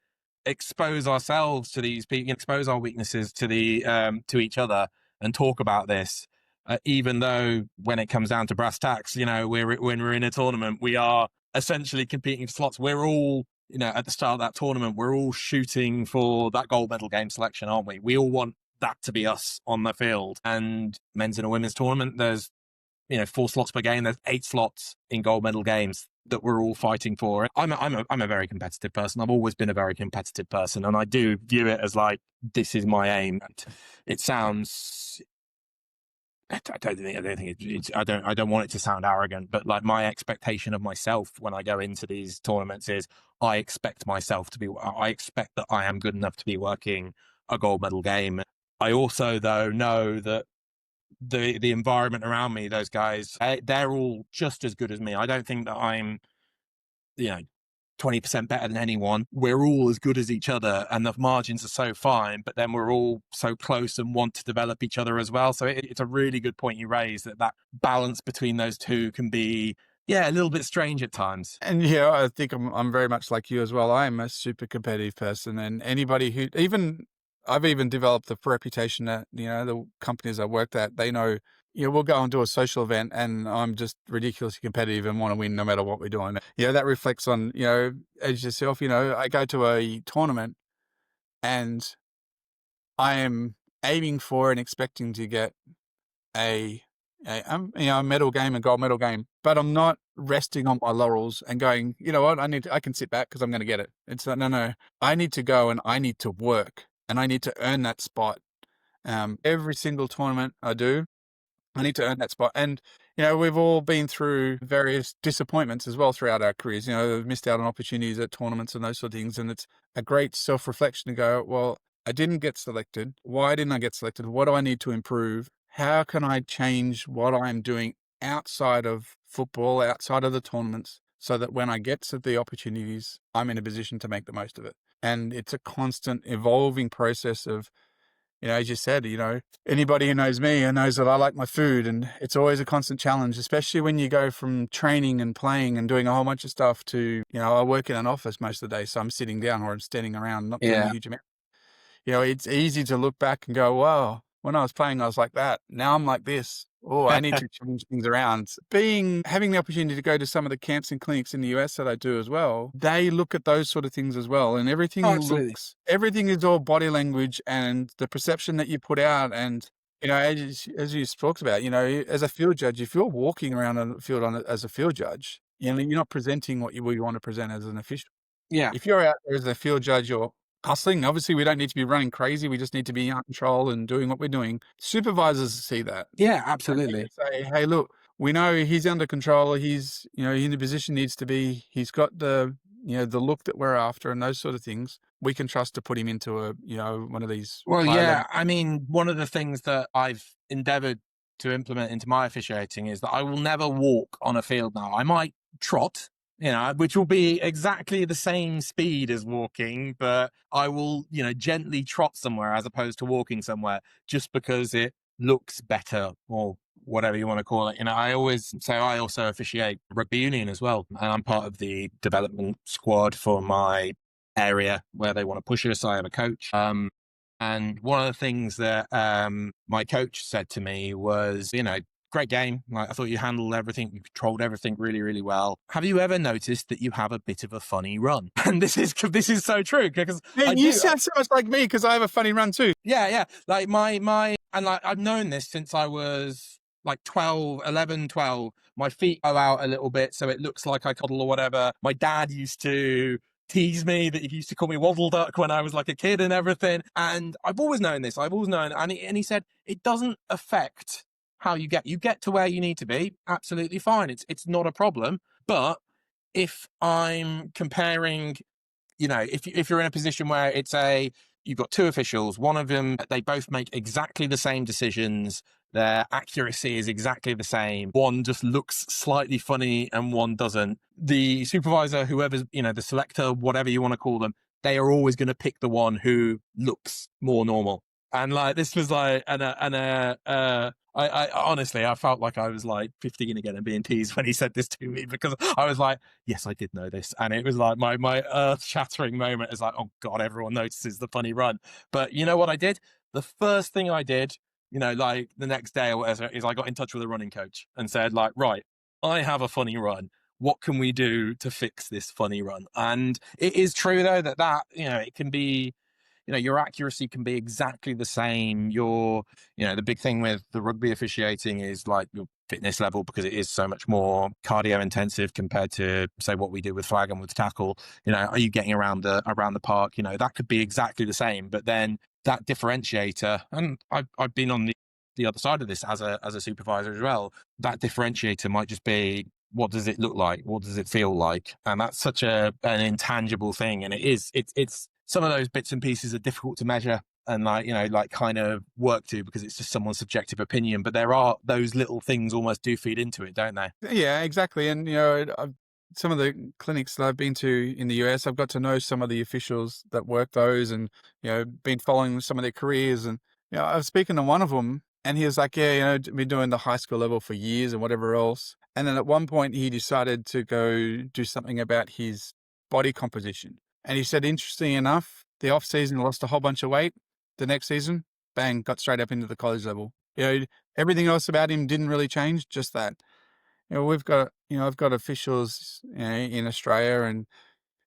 expose ourselves to these people, expose our weaknesses to to each other and talk about this. Even though when it comes down to brass tacks, when we're in a tournament, we are essentially competing for slots. We're all, at the start of that tournament, we're all shooting for that gold medal game selection, aren't we? We all want that to be us on the field. And men's and a women's tournament, there's 4 slots per game. There's 8 slots in gold medal games that we're all fighting for. I'm a very competitive person. I've always been a very competitive person, and I do view it as like, this is my aim. It sounds, I don't want it to sound arrogant, but like, my expectation of myself when I go into these tournaments is I expect that I am good enough to be working a gold medal game. I also, though, know that the environment around me, those guys, they're all just as good as me. I don't think that I'm 20% better than anyone. We're all as good as each other, and the margins are so fine, but then we're all so close and want to develop each other as well. So it's a really good point you raised, that balance between those two can be, a little bit strange at times. And I think I'm very much like you as well. I am a super competitive person, and anybody who I've even developed the reputation that, the companies I worked at, they know, we'll go and do a social event and I'm just ridiculously competitive and want to win no matter what we're doing. That reflects on, as yourself, I go to a tournament and I am aiming for and expecting to get a medal game, a gold medal game, but I'm not resting on my laurels and going, you know what, I can sit back because I'm going to get it. It's like, no, I need to go and I need to work and I need to earn that spot. Every single tournament I do, I need to earn that spot. And, we've all been through various disappointments as well throughout our careers. We've missed out on opportunities at tournaments and those sort of things. And it's a great self-reflection to go, well, I didn't get selected. Why didn't I get selected? What do I need to improve? How can I change what I'm doing outside of football, outside of the tournaments, so that when I get to the opportunities, I'm in a position to make the most of it? And it's a constant evolving process of, as you said, anybody who knows me and knows that I like my food, and it's always a constant challenge, especially when you go from training and playing and doing a whole bunch of stuff to, I work in an office most of the day, so I'm sitting down or I'm standing around, not doing a huge amount. It's easy to look back and go, wow, when I was playing, I was like that. Now I'm like this. Oh, I need to change things around. Having the opportunity to go to some of the camps and clinics in the US that I do as well, they look at those sort of things as well. And everything everything is all body language and the perception that you put out. And, as you talked about, as a field judge, if you're walking around on the field as a field judge, you're not presenting what you want to present as an official. Yeah. If you're out there as a field judge, you're hustling. Obviously, we don't need to be running crazy. We just need to be in control and doing what we're doing. Supervisors see that. Yeah, absolutely. Say, hey, look, we know he's under control. He's, in the position needs to be. He's got the, the look that we're after and those sort of things. We can trust to put him into a, one of these. Well, yeah. I mean, one of the things that I've endeavored to implement into my officiating is that I will never walk on a field now. I might trot, which will be exactly the same speed as walking, but I will, gently trot somewhere as opposed to walking somewhere, just because it looks better, or whatever you want to call it. I also officiate rugby union as well. And I'm part of the development squad for my area where they want to push us. I have a coach. And one of the things that my coach said to me was, great game. Like, I thought you handled everything, you controlled everything really, really well. Have you ever noticed that you have a bit of a funny run? And this is so true because Man, you sound so much like me because I have a funny run too. Yeah. Like and like I've known this since I was like 11, 12. My feet go out a little bit, so it looks like I cuddle or whatever. My dad used to tease me that he used to call me Waddle Duck when I was like a kid and everything. And I've always known this. I've always known. And he said, it doesn't affect how you get to where you need to be. Absolutely fine. It's not a problem. But if I'm comparing, if you're in a position where you've got two officials, one of them, they both make exactly the same decisions. Their accuracy is exactly the same. One just looks slightly funny and one doesn't. The supervisor, whoever's, the selector, whatever you want to call them, they are always going to pick the one who looks more normal. And like, this was like, I honestly, I felt like I was like 15 again and being teased when he said this to me, because I was like, yes, I did know this. And it was like my earth shattering moment is like, oh God, everyone notices the funny run. But you know what I did? The first thing I did, like the next day or whatever, is I got in touch with a running coach and said like, right, I have a funny run. What can we do to fix this funny run? And it is true though that, it can be, your accuracy can be exactly the same. The big thing with the rugby officiating is like your fitness level, because it is so much more cardio intensive compared to say what we do with flag and with tackle. Are you getting around the park? That could be exactly the same, but then that differentiator, and I've been on the other side of this as a supervisor as well. That differentiator might just be, what does it look like? What does it feel like? And that's such an intangible thing. And it's some of those bits and pieces are difficult to measure and kind of work to, because it's just someone's subjective opinion. But there are those little things almost do feed into it, don't they? Yeah, exactly. And, some of the clinics that I've been to in the US, I've got to know some of the officials that work those and, been following some of their careers. And, I was speaking to one of them and he was like, yeah, been doing the high school level for years and whatever else. And then at one point he decided to go do something about his body composition. And he said, interesting enough, the off season lost a whole bunch of weight. The next season, bang, got straight up into the college level. Everything else about him didn't really change, just that. We've got, I've got officials in Australia and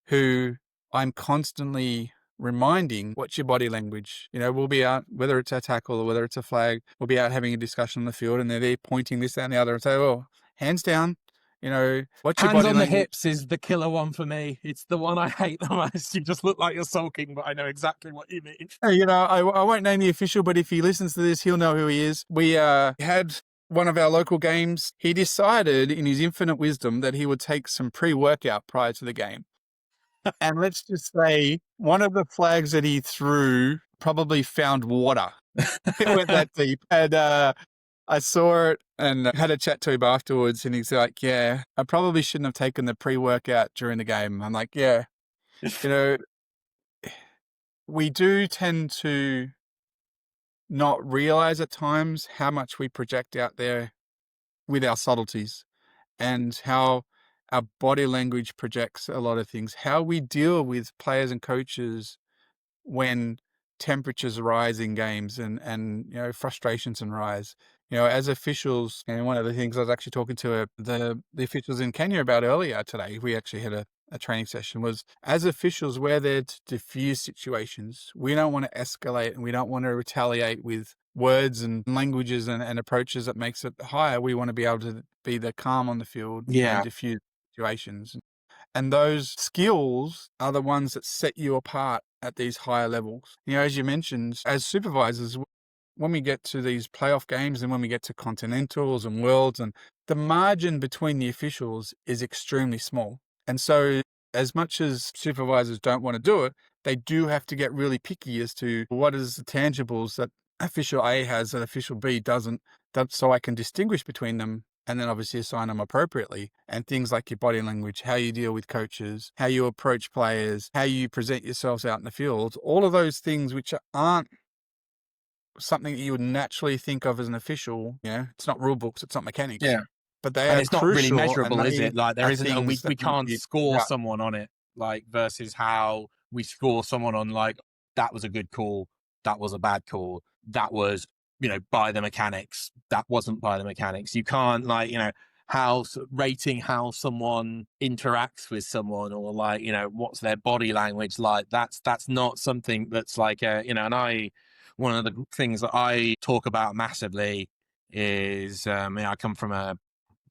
who I'm constantly reminding, what's your body language? We'll be out, whether it's a tackle or whether it's a flag, we'll be out having a discussion on the field and they're there pointing this, that and the other and say, oh, hands down. What's your Hands body on the language? hips is the killer one for me. It's the one I hate the most. You just look like you're sulking, but I know exactly what you mean. I won't name the official, but if he listens to this, he'll know who he is. We had one of our local games. He decided in his infinite wisdom that he would take some pre-workout prior to the game. And let's just say one of the flags that he threw probably found water. It went that deep. And I saw it and had a chat to him afterwards and he's like, yeah, I probably shouldn't have taken the pre-workout during the game. I'm like, yeah, we do tend to not realize at times how much we project out there with our subtleties and how our body language projects a lot of things, how we deal with players and coaches when temperatures rise in games and frustrations and rise. As officials, and one of the things I was actually talking to the officials in Kenya about earlier today, we actually had a training session, was as officials, we're there to diffuse situations. We don't want to escalate and we don't want to retaliate with words and languages and approaches that makes it higher. We want to be able to be the calm on the field and diffuse situations. And those skills are the ones that set you apart at these higher levels. As you mentioned, as supervisors, when we get to these playoff games and when we get to continentals and worlds, and the margin between the officials is extremely small. And so as much as supervisors don't want to do it, they do have to get really picky as to what is the tangibles that official A has that official B doesn't, so I can distinguish between them and then obviously assign them appropriately. And things like your body language, how you deal with coaches, how you approach players, how you present yourselves out in the field, all of those things which aren't something that you would naturally think of as an official. It's not rule books, it's not mechanics. Yeah. But they and are it's not really crucial, measurable, is it? Like there isn't we can't score Yeah. someone on it, like versus how we score someone on like, that was a good call, that was a bad call, that was, by the mechanics. That wasn't by the mechanics. You can't rating how someone interacts with someone, or what's their body language like. That's not something that's one of the things that I talk about massively is, I come from a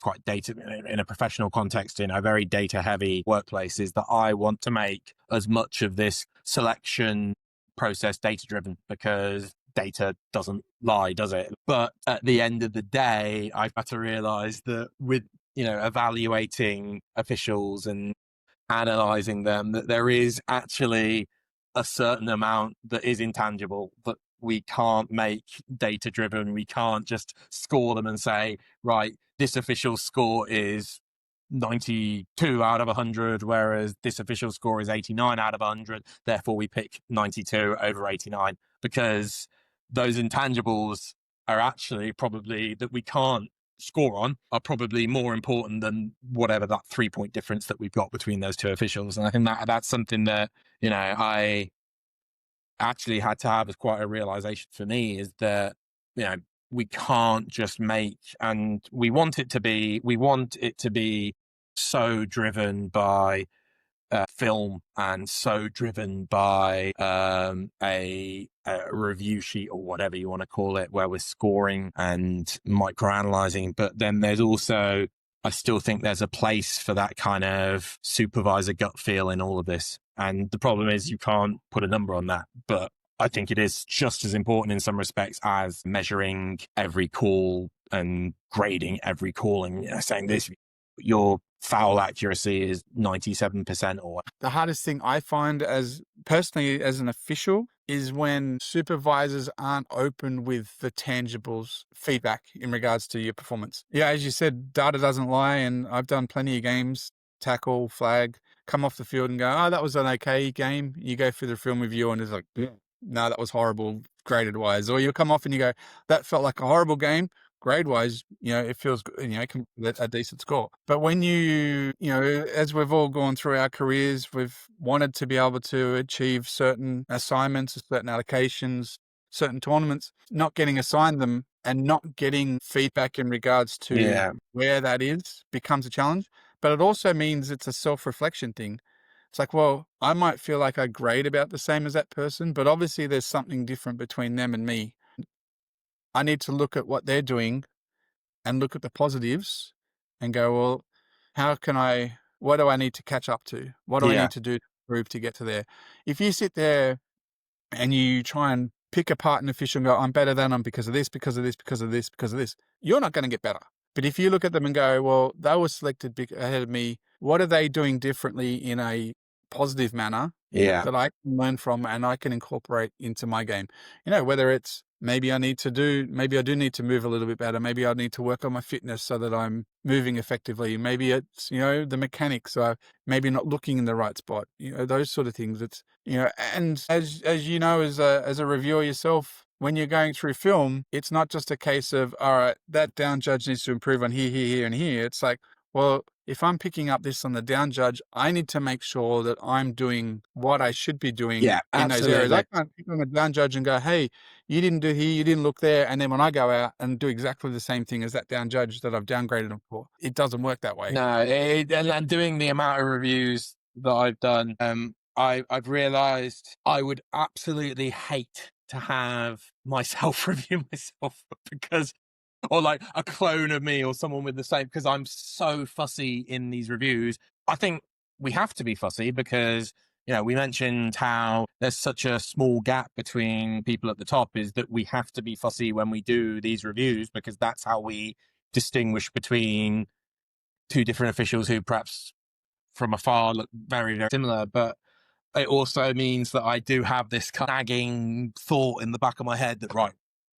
quite data in a professional context, in a very data heavy workplace, is that I want to make as much of this selection process data driven, because data doesn't lie, does it? But at the end of the day, I've had to realize that with evaluating officials and analyzing them, that there is actually a certain amount that is intangible, that we can't make data driven. We can't just score them and say, right, this official score is 92 out of 100, whereas this official score is 89 out of 100. Therefore, we pick 92 over 89, because those intangibles are actually probably that we can't score on, are probably more important than whatever that 3-point difference that we've got between those two officials. And I think that's something that, I actually had to have as quite a realization for me, is that, we can't just make, and we want it to be so driven by film and so driven by a review sheet, or whatever you want to call it, where we're scoring and microanalyzing. But then there's also, I still think there's a place for that kind of supervisor gut feel in all of this. And the problem is you can't put a number on that. But I think it is just as important in some respects as measuring every call and grading every call and saying this, your foul accuracy is 97% or what. The hardest thing I find personally as an official is when supervisors aren't open with the tangibles feedback in regards to your performance. Yeah, as you said, data doesn't lie, and I've done plenty of games, tackle, flag, come off the field and go, oh, that was an okay game. You go through the film review and it's like, no, that was horrible graded wise. Or you come off and you go, that felt like a horrible game. Grade wise, it feels good, a decent score. But when as we've all gone through our careers, we've wanted to be able to achieve certain assignments, certain allocations, certain tournaments, not getting assigned them and not getting feedback in regards to where that is becomes a challenge. But it also means it's a self-reflection thing. It's like, well, I might feel like I grade about the same as that person, but obviously there's something different between them and me. I need to look at what they're doing and look at the positives and go, well, what do I need to catch up to? What do I need to do to improve to get to there? If you sit there and you try and pick apart an official and go, I'm better than them because of this, because of this, because of this, because of this, you're not going to get better. But if you look at them and go, well, they were selected ahead of me, what are they doing differently in a positive manner that I can learn from and I can incorporate into my game? Whether it's maybe I do need to move a little bit better. Maybe I need to work on my fitness so that I'm moving effectively. Maybe it's, the mechanics, so maybe not looking in the right spot, those sort of things. It's, and as as a reviewer yourself, when you're going through film, it's not just a case of, all right, that down judge needs to improve on here, here, here, and here. It's like, well, if I'm picking up this on the down judge, I need to make sure that I'm doing what I should be doing in those areas. I can't pick on the down judge and go, hey, you didn't do here, you didn't look there. And then when I go out and do exactly the same thing as that down judge that I've downgraded them for, it doesn't work that way. No, and doing the amount of reviews that I've done, I've realized I would absolutely hate to have myself review myself or like a clone of me or someone with the same, because I'm so fussy in these reviews. I think we have to be fussy because, we mentioned how there's such a small gap between people at the top, is that we have to be fussy when we do these reviews, because that's how we distinguish between two different officials who perhaps from afar look very, very similar. But it also means that I do have this nagging thought in the back of my head that, right,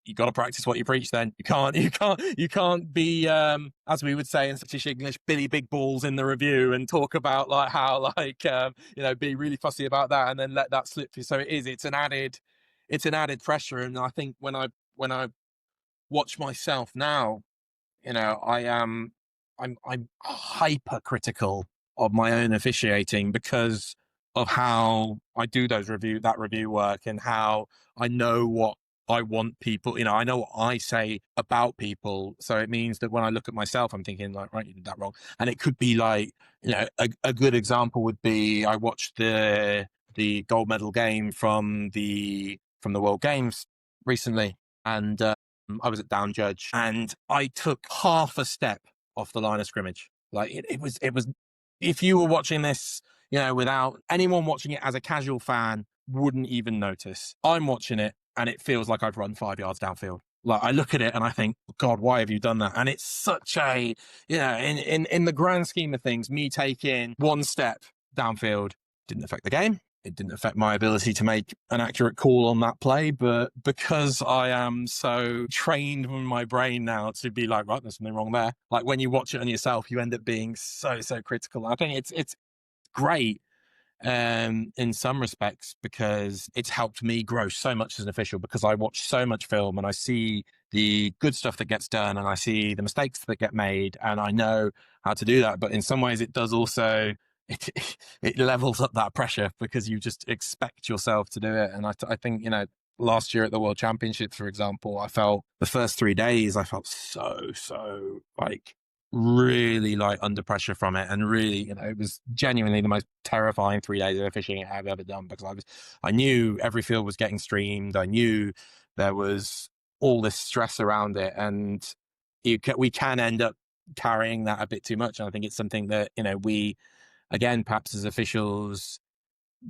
you got to practice what you preach. Then you can't be, as we would say in British English, Billy Big Balls in the review and talk about be really fussy about that and then let that slip through. So it's an added pressure. And I think when I watch myself now, I'm hypercritical of my own officiating because of how I do that review work and how I know what I want people, I know what I say about people. So it means that when I look at myself, I'm thinking like, right, you did that wrong. And it could be like, a good example would be I watched the gold medal game from the World Games recently. And I was at down judge and I took half a step off the line of scrimmage. Like it was, if you were watching this, without anyone watching it as a casual fan, wouldn't even notice. I'm watching it and it feels like I've run 5 yards downfield. Like I look at it and I think, God, why have you done that? And it's such a, in the grand scheme of things, me taking one step downfield didn't affect the game. It didn't affect my ability to make an accurate call on that play, but because I am so trained in my brain now to be like, right, there's something wrong there. Like when you watch it on yourself, you end up being so critical. I think it's great in some respects because it's helped me grow so much as an official, because I watch so much film and I see the good stuff that gets done and I see the mistakes that get made and I know how to do that. But in some ways it does also, it levels up that pressure because you just expect yourself to do it. And I think, last year at the World Championships, for example, I felt the first 3 days, I felt so like really like under pressure from it, and really, it was genuinely the most terrifying 3 days of fishing I've ever done, because I knew every field was getting streamed. I knew there was all this stress around it, and we can end up carrying that a bit too much. And I think it's something that, we, again, perhaps as officials,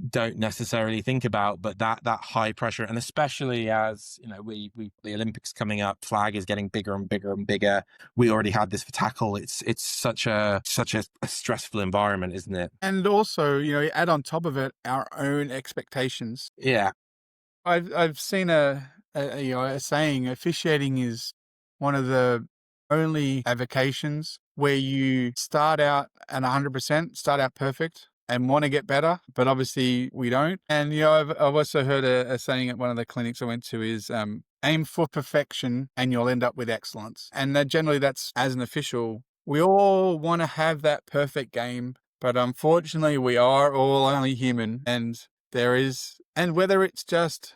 don't necessarily think about, but that high pressure, and especially as we the Olympics coming up, flag is getting bigger and bigger and bigger. We already had this for tackle. It's such a stressful environment, isn't it? And also, add on top of it our own expectations. Yeah, I've seen a saying: officiating is one of the only avocations where you start out at 100%, start out perfect, and want to get better, but obviously we don't. And I've also heard a saying at one of the clinics I went to is aim for perfection and you'll end up with excellence. And generally that's, as an official, we all want to have that perfect game, but unfortunately we are all only human, and whether it's just,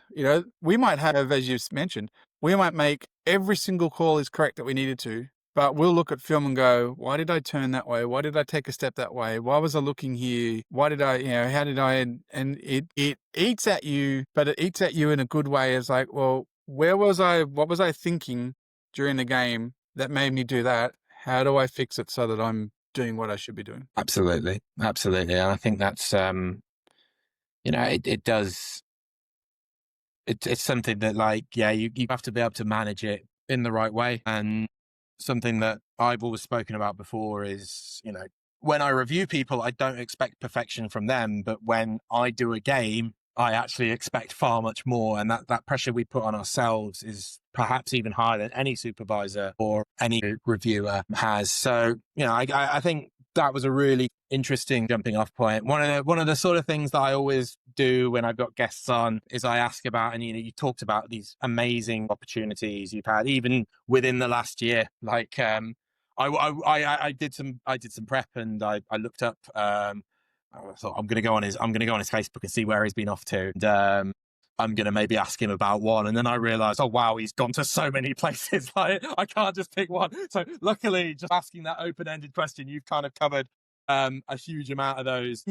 we might have, as you've mentioned, we might make every single call is correct that we needed to, but we'll look at film and go, why did I turn that way? Why did I take a step that way? Why was I looking here? Why did I, how did I, and it eats at you, but it eats at you in a good way. It's like, well, what was I thinking during the game that made me do that? How do I fix it so that I'm doing what I should be doing? absolutely. And I think that's, it does, it's something that, like, yeah, you have to be able to manage it in the right way. And something that I've always spoken about before is, when I review people, I don't expect perfection from them, but when I do a game, I actually expect far much more. And that pressure we put on ourselves is perhaps even higher than any supervisor or any reviewer has. So, I think that was a really interesting jumping off point. One of the sort of things that I always do when I've got guests on is I ask about, and you talked about these amazing opportunities you've had even within the last year. Like I did some prep, and I looked up. I thought I'm going to go on his Facebook and see where he's been off to. And, I'm going to maybe ask him about one. And then I realized, oh, wow, he's gone to so many places. Like, I can't just pick one. So luckily, just asking that open-ended question, you've kind of covered a huge amount of those.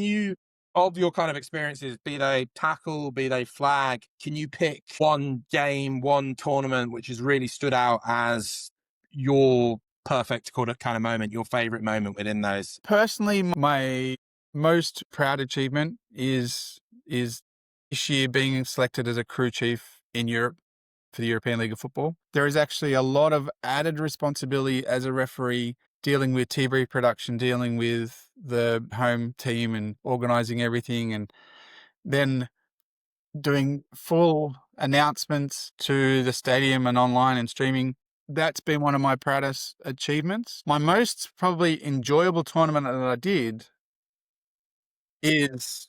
Of your kind of experiences, be they tackle, be they flag, can you pick one game, one tournament, which has really stood out as your perfect kind of moment, your favorite moment within those? Personally, my most proud achievement is this year being selected as a crew chief in Europe for the European League of Football. There is actually a lot of added responsibility as a referee, dealing with TV production, dealing with the home team and organising everything, and then doing full announcements to the stadium and online and streaming. That's been one of my proudest achievements. My most probably enjoyable tournament that I did was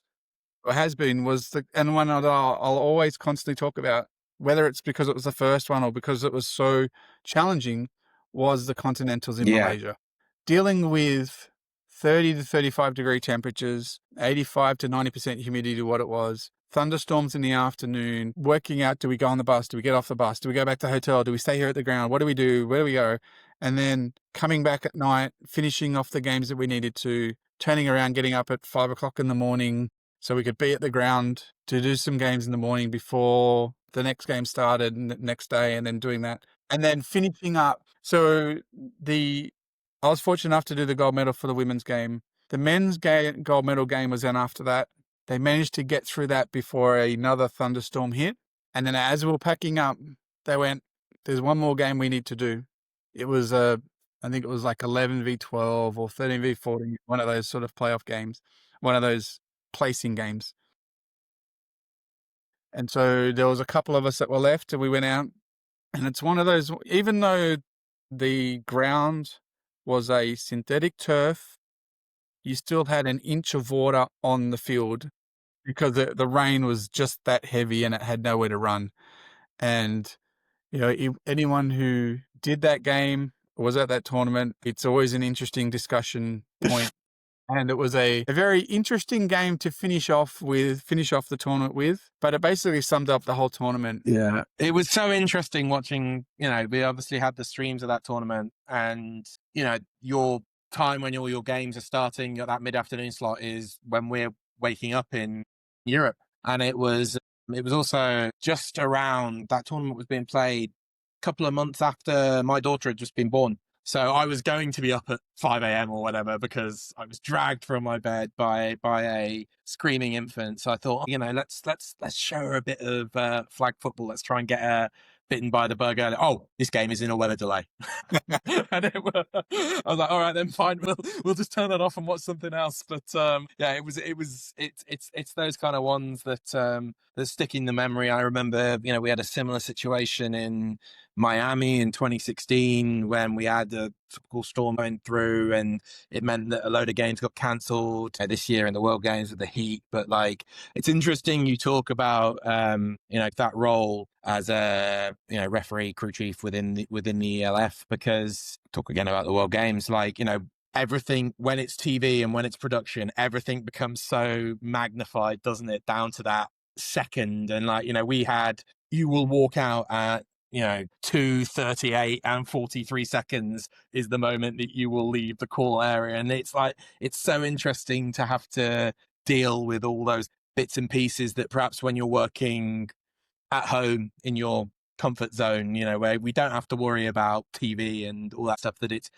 and one that I'll always constantly talk about, whether it's because it was the first one or because it was so challenging, was the Continentals in Malaysia. Dealing with 30 to 35 degree temperatures, 85 to 90% humidity to what it was. Thunderstorms in the afternoon, working out, do we go on the bus? Do we get off the bus? Do we go back to the hotel? Do we stay here at the ground? What do we do? Where do we go? And then coming back at night, finishing off the games that we needed to, turning around, getting up at 5 o'clock in the morning so we could be at the ground to do some games in the morning before the next game started next day, and then doing that. And then finishing up. So I was fortunate enough to do the gold medal for the women's game. The men's gold medal game was then after that. They managed to get through that before another thunderstorm hit. And then as we were packing up, they went, there's one more game we need to do. It was, I think it was like 11v12 or 13v14, one of those sort of playoff games, one of those placing games. And so there was a couple of us that were left, and we went out. And it's one of those, even though the ground was a synthetic turf, you still had an inch of water on the field because the rain was just that heavy and it had nowhere to run. And, anyone who did that game or was at that tournament, it's always an interesting discussion point. And it was a very interesting game to finish off the tournament with, but it basically summed up the whole tournament. Yeah. It was so interesting watching, we obviously had the streams of that tournament, and, your time when all your games are starting at that mid-afternoon slot is when we're waking up in Europe. And it was also just around that tournament was being played a couple of months after my daughter had just been born. So I was going to be up at 5 a.m. or whatever because I was dragged from my bed by a screaming infant. So I thought, let's show her a bit of flag football. Let's try and get her bitten by the bug early. Oh, this game is in a weather delay. And I was like, all right, then fine. We'll just turn that off and watch something else. But it's those kind of ones that stick in the memory. I remember, we had a similar situation in Miami in 2016 when we had a typical storm going through, and it meant that a load of games got cancelled this year in the World Games with the heat. But it's interesting you talk about that role as a referee, crew chief within the ELF, because talk again about the World Games, everything, when it's TV and when it's production, everything becomes so magnified, doesn't it, down to that second. And you will walk out at 2:38 and 43 seconds is the moment that you will leave the call area. And it's so interesting to have to deal with all those bits and pieces that perhaps when you're working at home in your comfort zone, where we don't have to worry about TV and all that stuff, that it's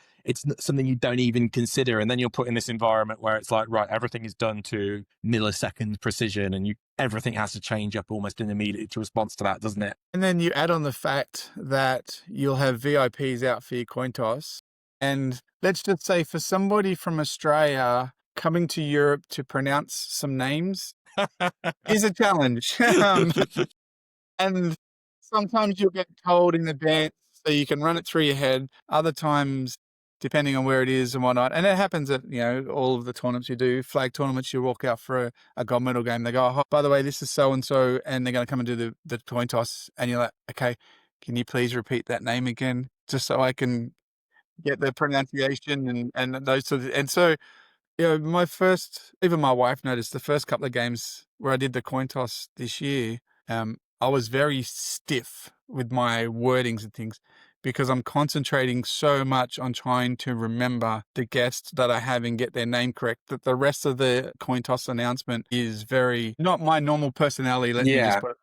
something you don't even consider. And then you're put in this environment where it's right, everything is done to millisecond precision, and everything has to change up almost in immediate response to that, doesn't it? And then you add on the fact that you'll have VIPs out for your coin toss. And let's just say for somebody from Australia coming to Europe to pronounce some names is a challenge. And sometimes you'll get told in advance so you can run it through your head. Other times, depending on where it is and whatnot, and it happens at, all of the tournaments you do, flag tournaments, you walk out for a gold medal game. They go, oh, by the way, this is so-and-so, and they're going to come and do the coin toss. And you're like, okay, can you please repeat that name again? Just so I can get the pronunciation and those sort of, and so, even my wife noticed the first couple of games where I did the coin toss this year, I was very stiff with my wordings and things because I'm concentrating so much on trying to remember the guest that I have and get their name correct, that the rest of the coin toss announcement is very not my normal personality. Let me just put it.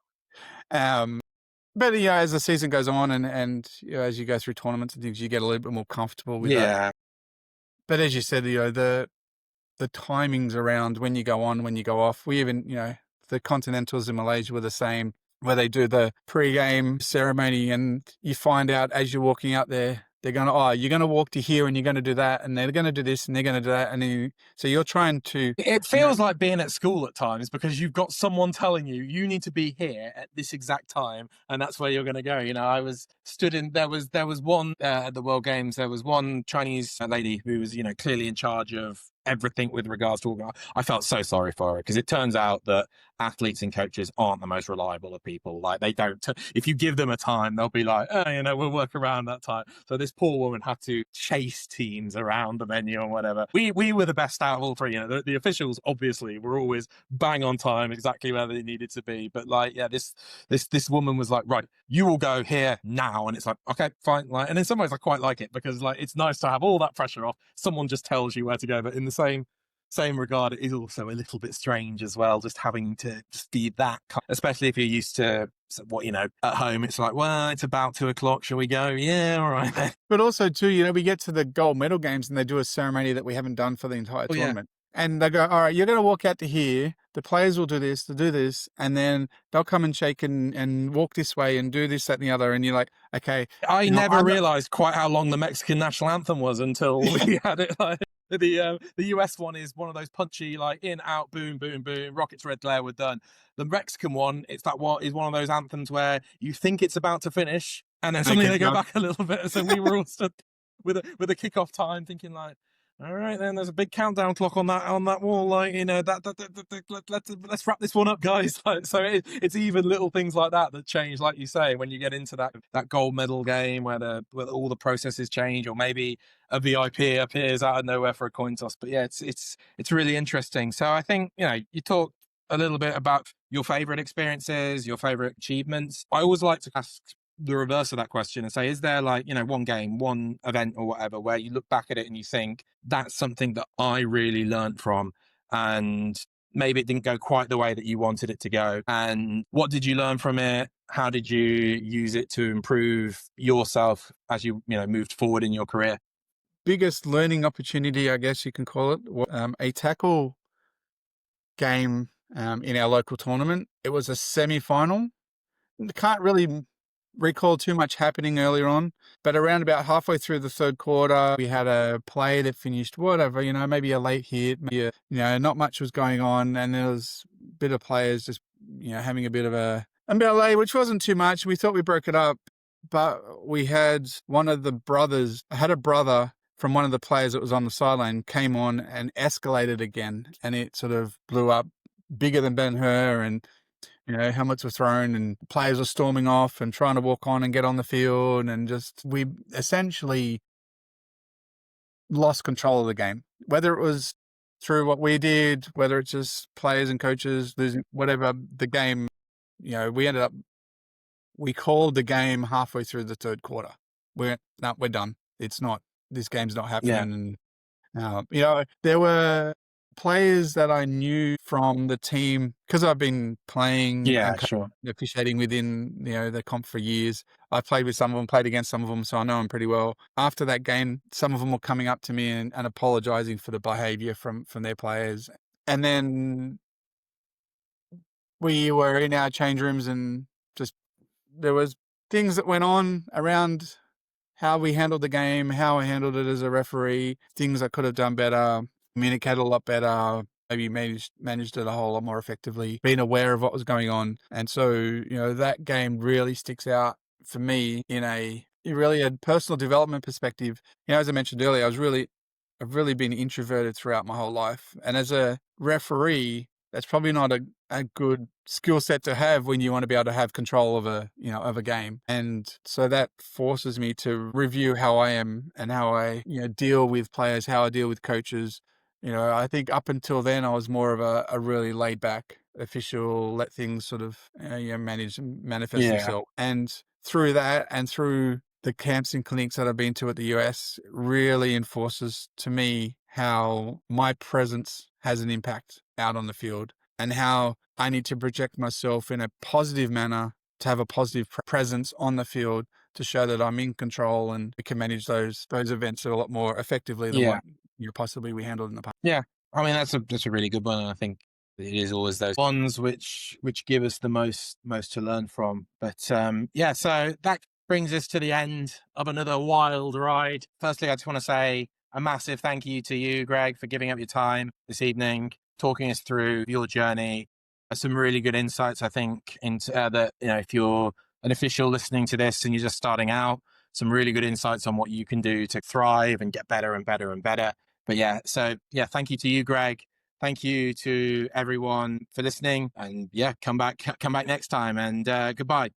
But as the season goes on and as you go through tournaments and things, you get a little bit more comfortable with that. But as you said, the timings around when you go on, when you go off, we even, the Continentals in Malaysia were the same, where they do the pre-game ceremony and you find out as you're walking out there, they're going you're going to walk to here and you're going to do that and they're going to do this and they're going to do that. And then so you're trying to... It feels like being at school at times because you've got someone telling you need to be here at this exact time and that's where you're going to go. I was stood in... There was one at the World Games, there was one Chinese lady who was, clearly in charge of everything with regards to. I felt so sorry for her because it turns out that athletes and coaches aren't the most reliable of people. Like they don't. If you give them a time, they'll be like, oh, we'll work around that time. So this poor woman had to chase teams around the venue and whatever. We were the best out of all three. The officials obviously were always bang on time, exactly where they needed to be. But like, yeah, this woman was like, right, you will go here now, and it's like, okay, fine. Like, and in some ways, I quite like it because like it's nice to have all that pressure off. Someone just tells you where to go. But in the same regard, it is also a little bit strange as well, just having to just be that, especially if you're used to what, at home, it's like, well, it's about 2:00. Shall we go? Yeah, all right then. But also too, we get to the gold medal games and they do a ceremony that we haven't done for the entire tournament. And they go, all right, you're going to walk out to here. The players will do this, they'll do this. And then they'll come and shake and walk this way and do this, that, and the other. And you're like, okay. I never realized quite how long the Mexican national anthem was until we had it. Like, the US one is one of those punchy, like in, out, boom, boom, boom, rockets, red glare, we're done. The Mexican one, it's that what is one of those anthems where you think it's about to finish and then suddenly they go back a little bit. So we were all stood with a kickoff time thinking like, all right, then there's a big countdown clock on that wall. Like, let's wrap this one up, guys. Like, so it's even little things like that change, like you say, when you get into that gold medal game where all the processes change, or maybe a VIP appears out of nowhere for a coin toss. But yeah, it's really interesting. So I think you talked a little bit about your favorite experiences, your favorite achievements. I always like to ask the reverse of that question and say, is there like, one game, one event or whatever where you look back at it and you think that's something that I really learned from, and maybe it didn't go quite the way that you wanted it to go, and what did you learn from it? How did you use it to improve yourself as you moved forward in your career? Biggest learning opportunity, I guess you can call it, a tackle game in our local tournament. It was a semi-final. Can't really recall too much happening earlier on, but around about halfway through the third quarter, we had a play that finished whatever, maybe a late hit, maybe not much was going on, and there was a bit of players just having a bit of a melee, which wasn't too much. We thought we broke it up, but we had a brother from one of the players that was on the sideline came on and escalated again, and it sort of blew up bigger than Ben-Hur, and helmets were thrown and players were storming off and trying to walk on and get on the field, and we essentially lost control of the game. Whether it was through what we did, whether it's just players and coaches losing, whatever, the game, we called the game halfway through the third quarter. We're done. This game's not happening. Yeah. And, there were players that I knew from the team because I've been playing officiating within the comp for years. I played with some of them, played against some of them, so I know them pretty well. After that game, some of them were coming up to me and apologizing for the behavior from their players. And then we were in our change rooms and just there was things that went on around how we handled the game, how I handled it as a referee, things I could have done better, communicated a lot better, maybe managed it a whole lot more effectively, being aware of what was going on. And so, that game really sticks out for me in a personal development perspective. As I mentioned earlier, I've really been introverted throughout my whole life. And as a referee, that's probably not a good skill set to have when you want to be able to have control of a game. And so that forces me to review how I am and how I, deal with players, how I deal with coaches. I think up until then I was more of a really laid back official, let things sort of, manage and manifest themselves. And through that and through the camps and clinics that I've been to at the US really enforces to me how my presence has an impact out on the field and how I need to project myself in a positive manner to have a positive presence on the field to show that I'm in control and we can manage those events a lot more effectively than what possibly we handled in the past. Yeah. I mean, that's a really good one. And I think it is always those ones which give us the most to learn from. But so that brings us to the end of another wild ride. Firstly, I just want to say a massive thank you to you, Greg, for giving up your time this evening, talking us through your journey. Some really good insights, I think, into that, if you're an official listening to this and you're just starting out, some really good insights on what you can do to thrive and get better and better and better. But yeah, so yeah, thank you to you, Greg. Thank you to everyone for listening, and yeah, come back next time, and goodbye.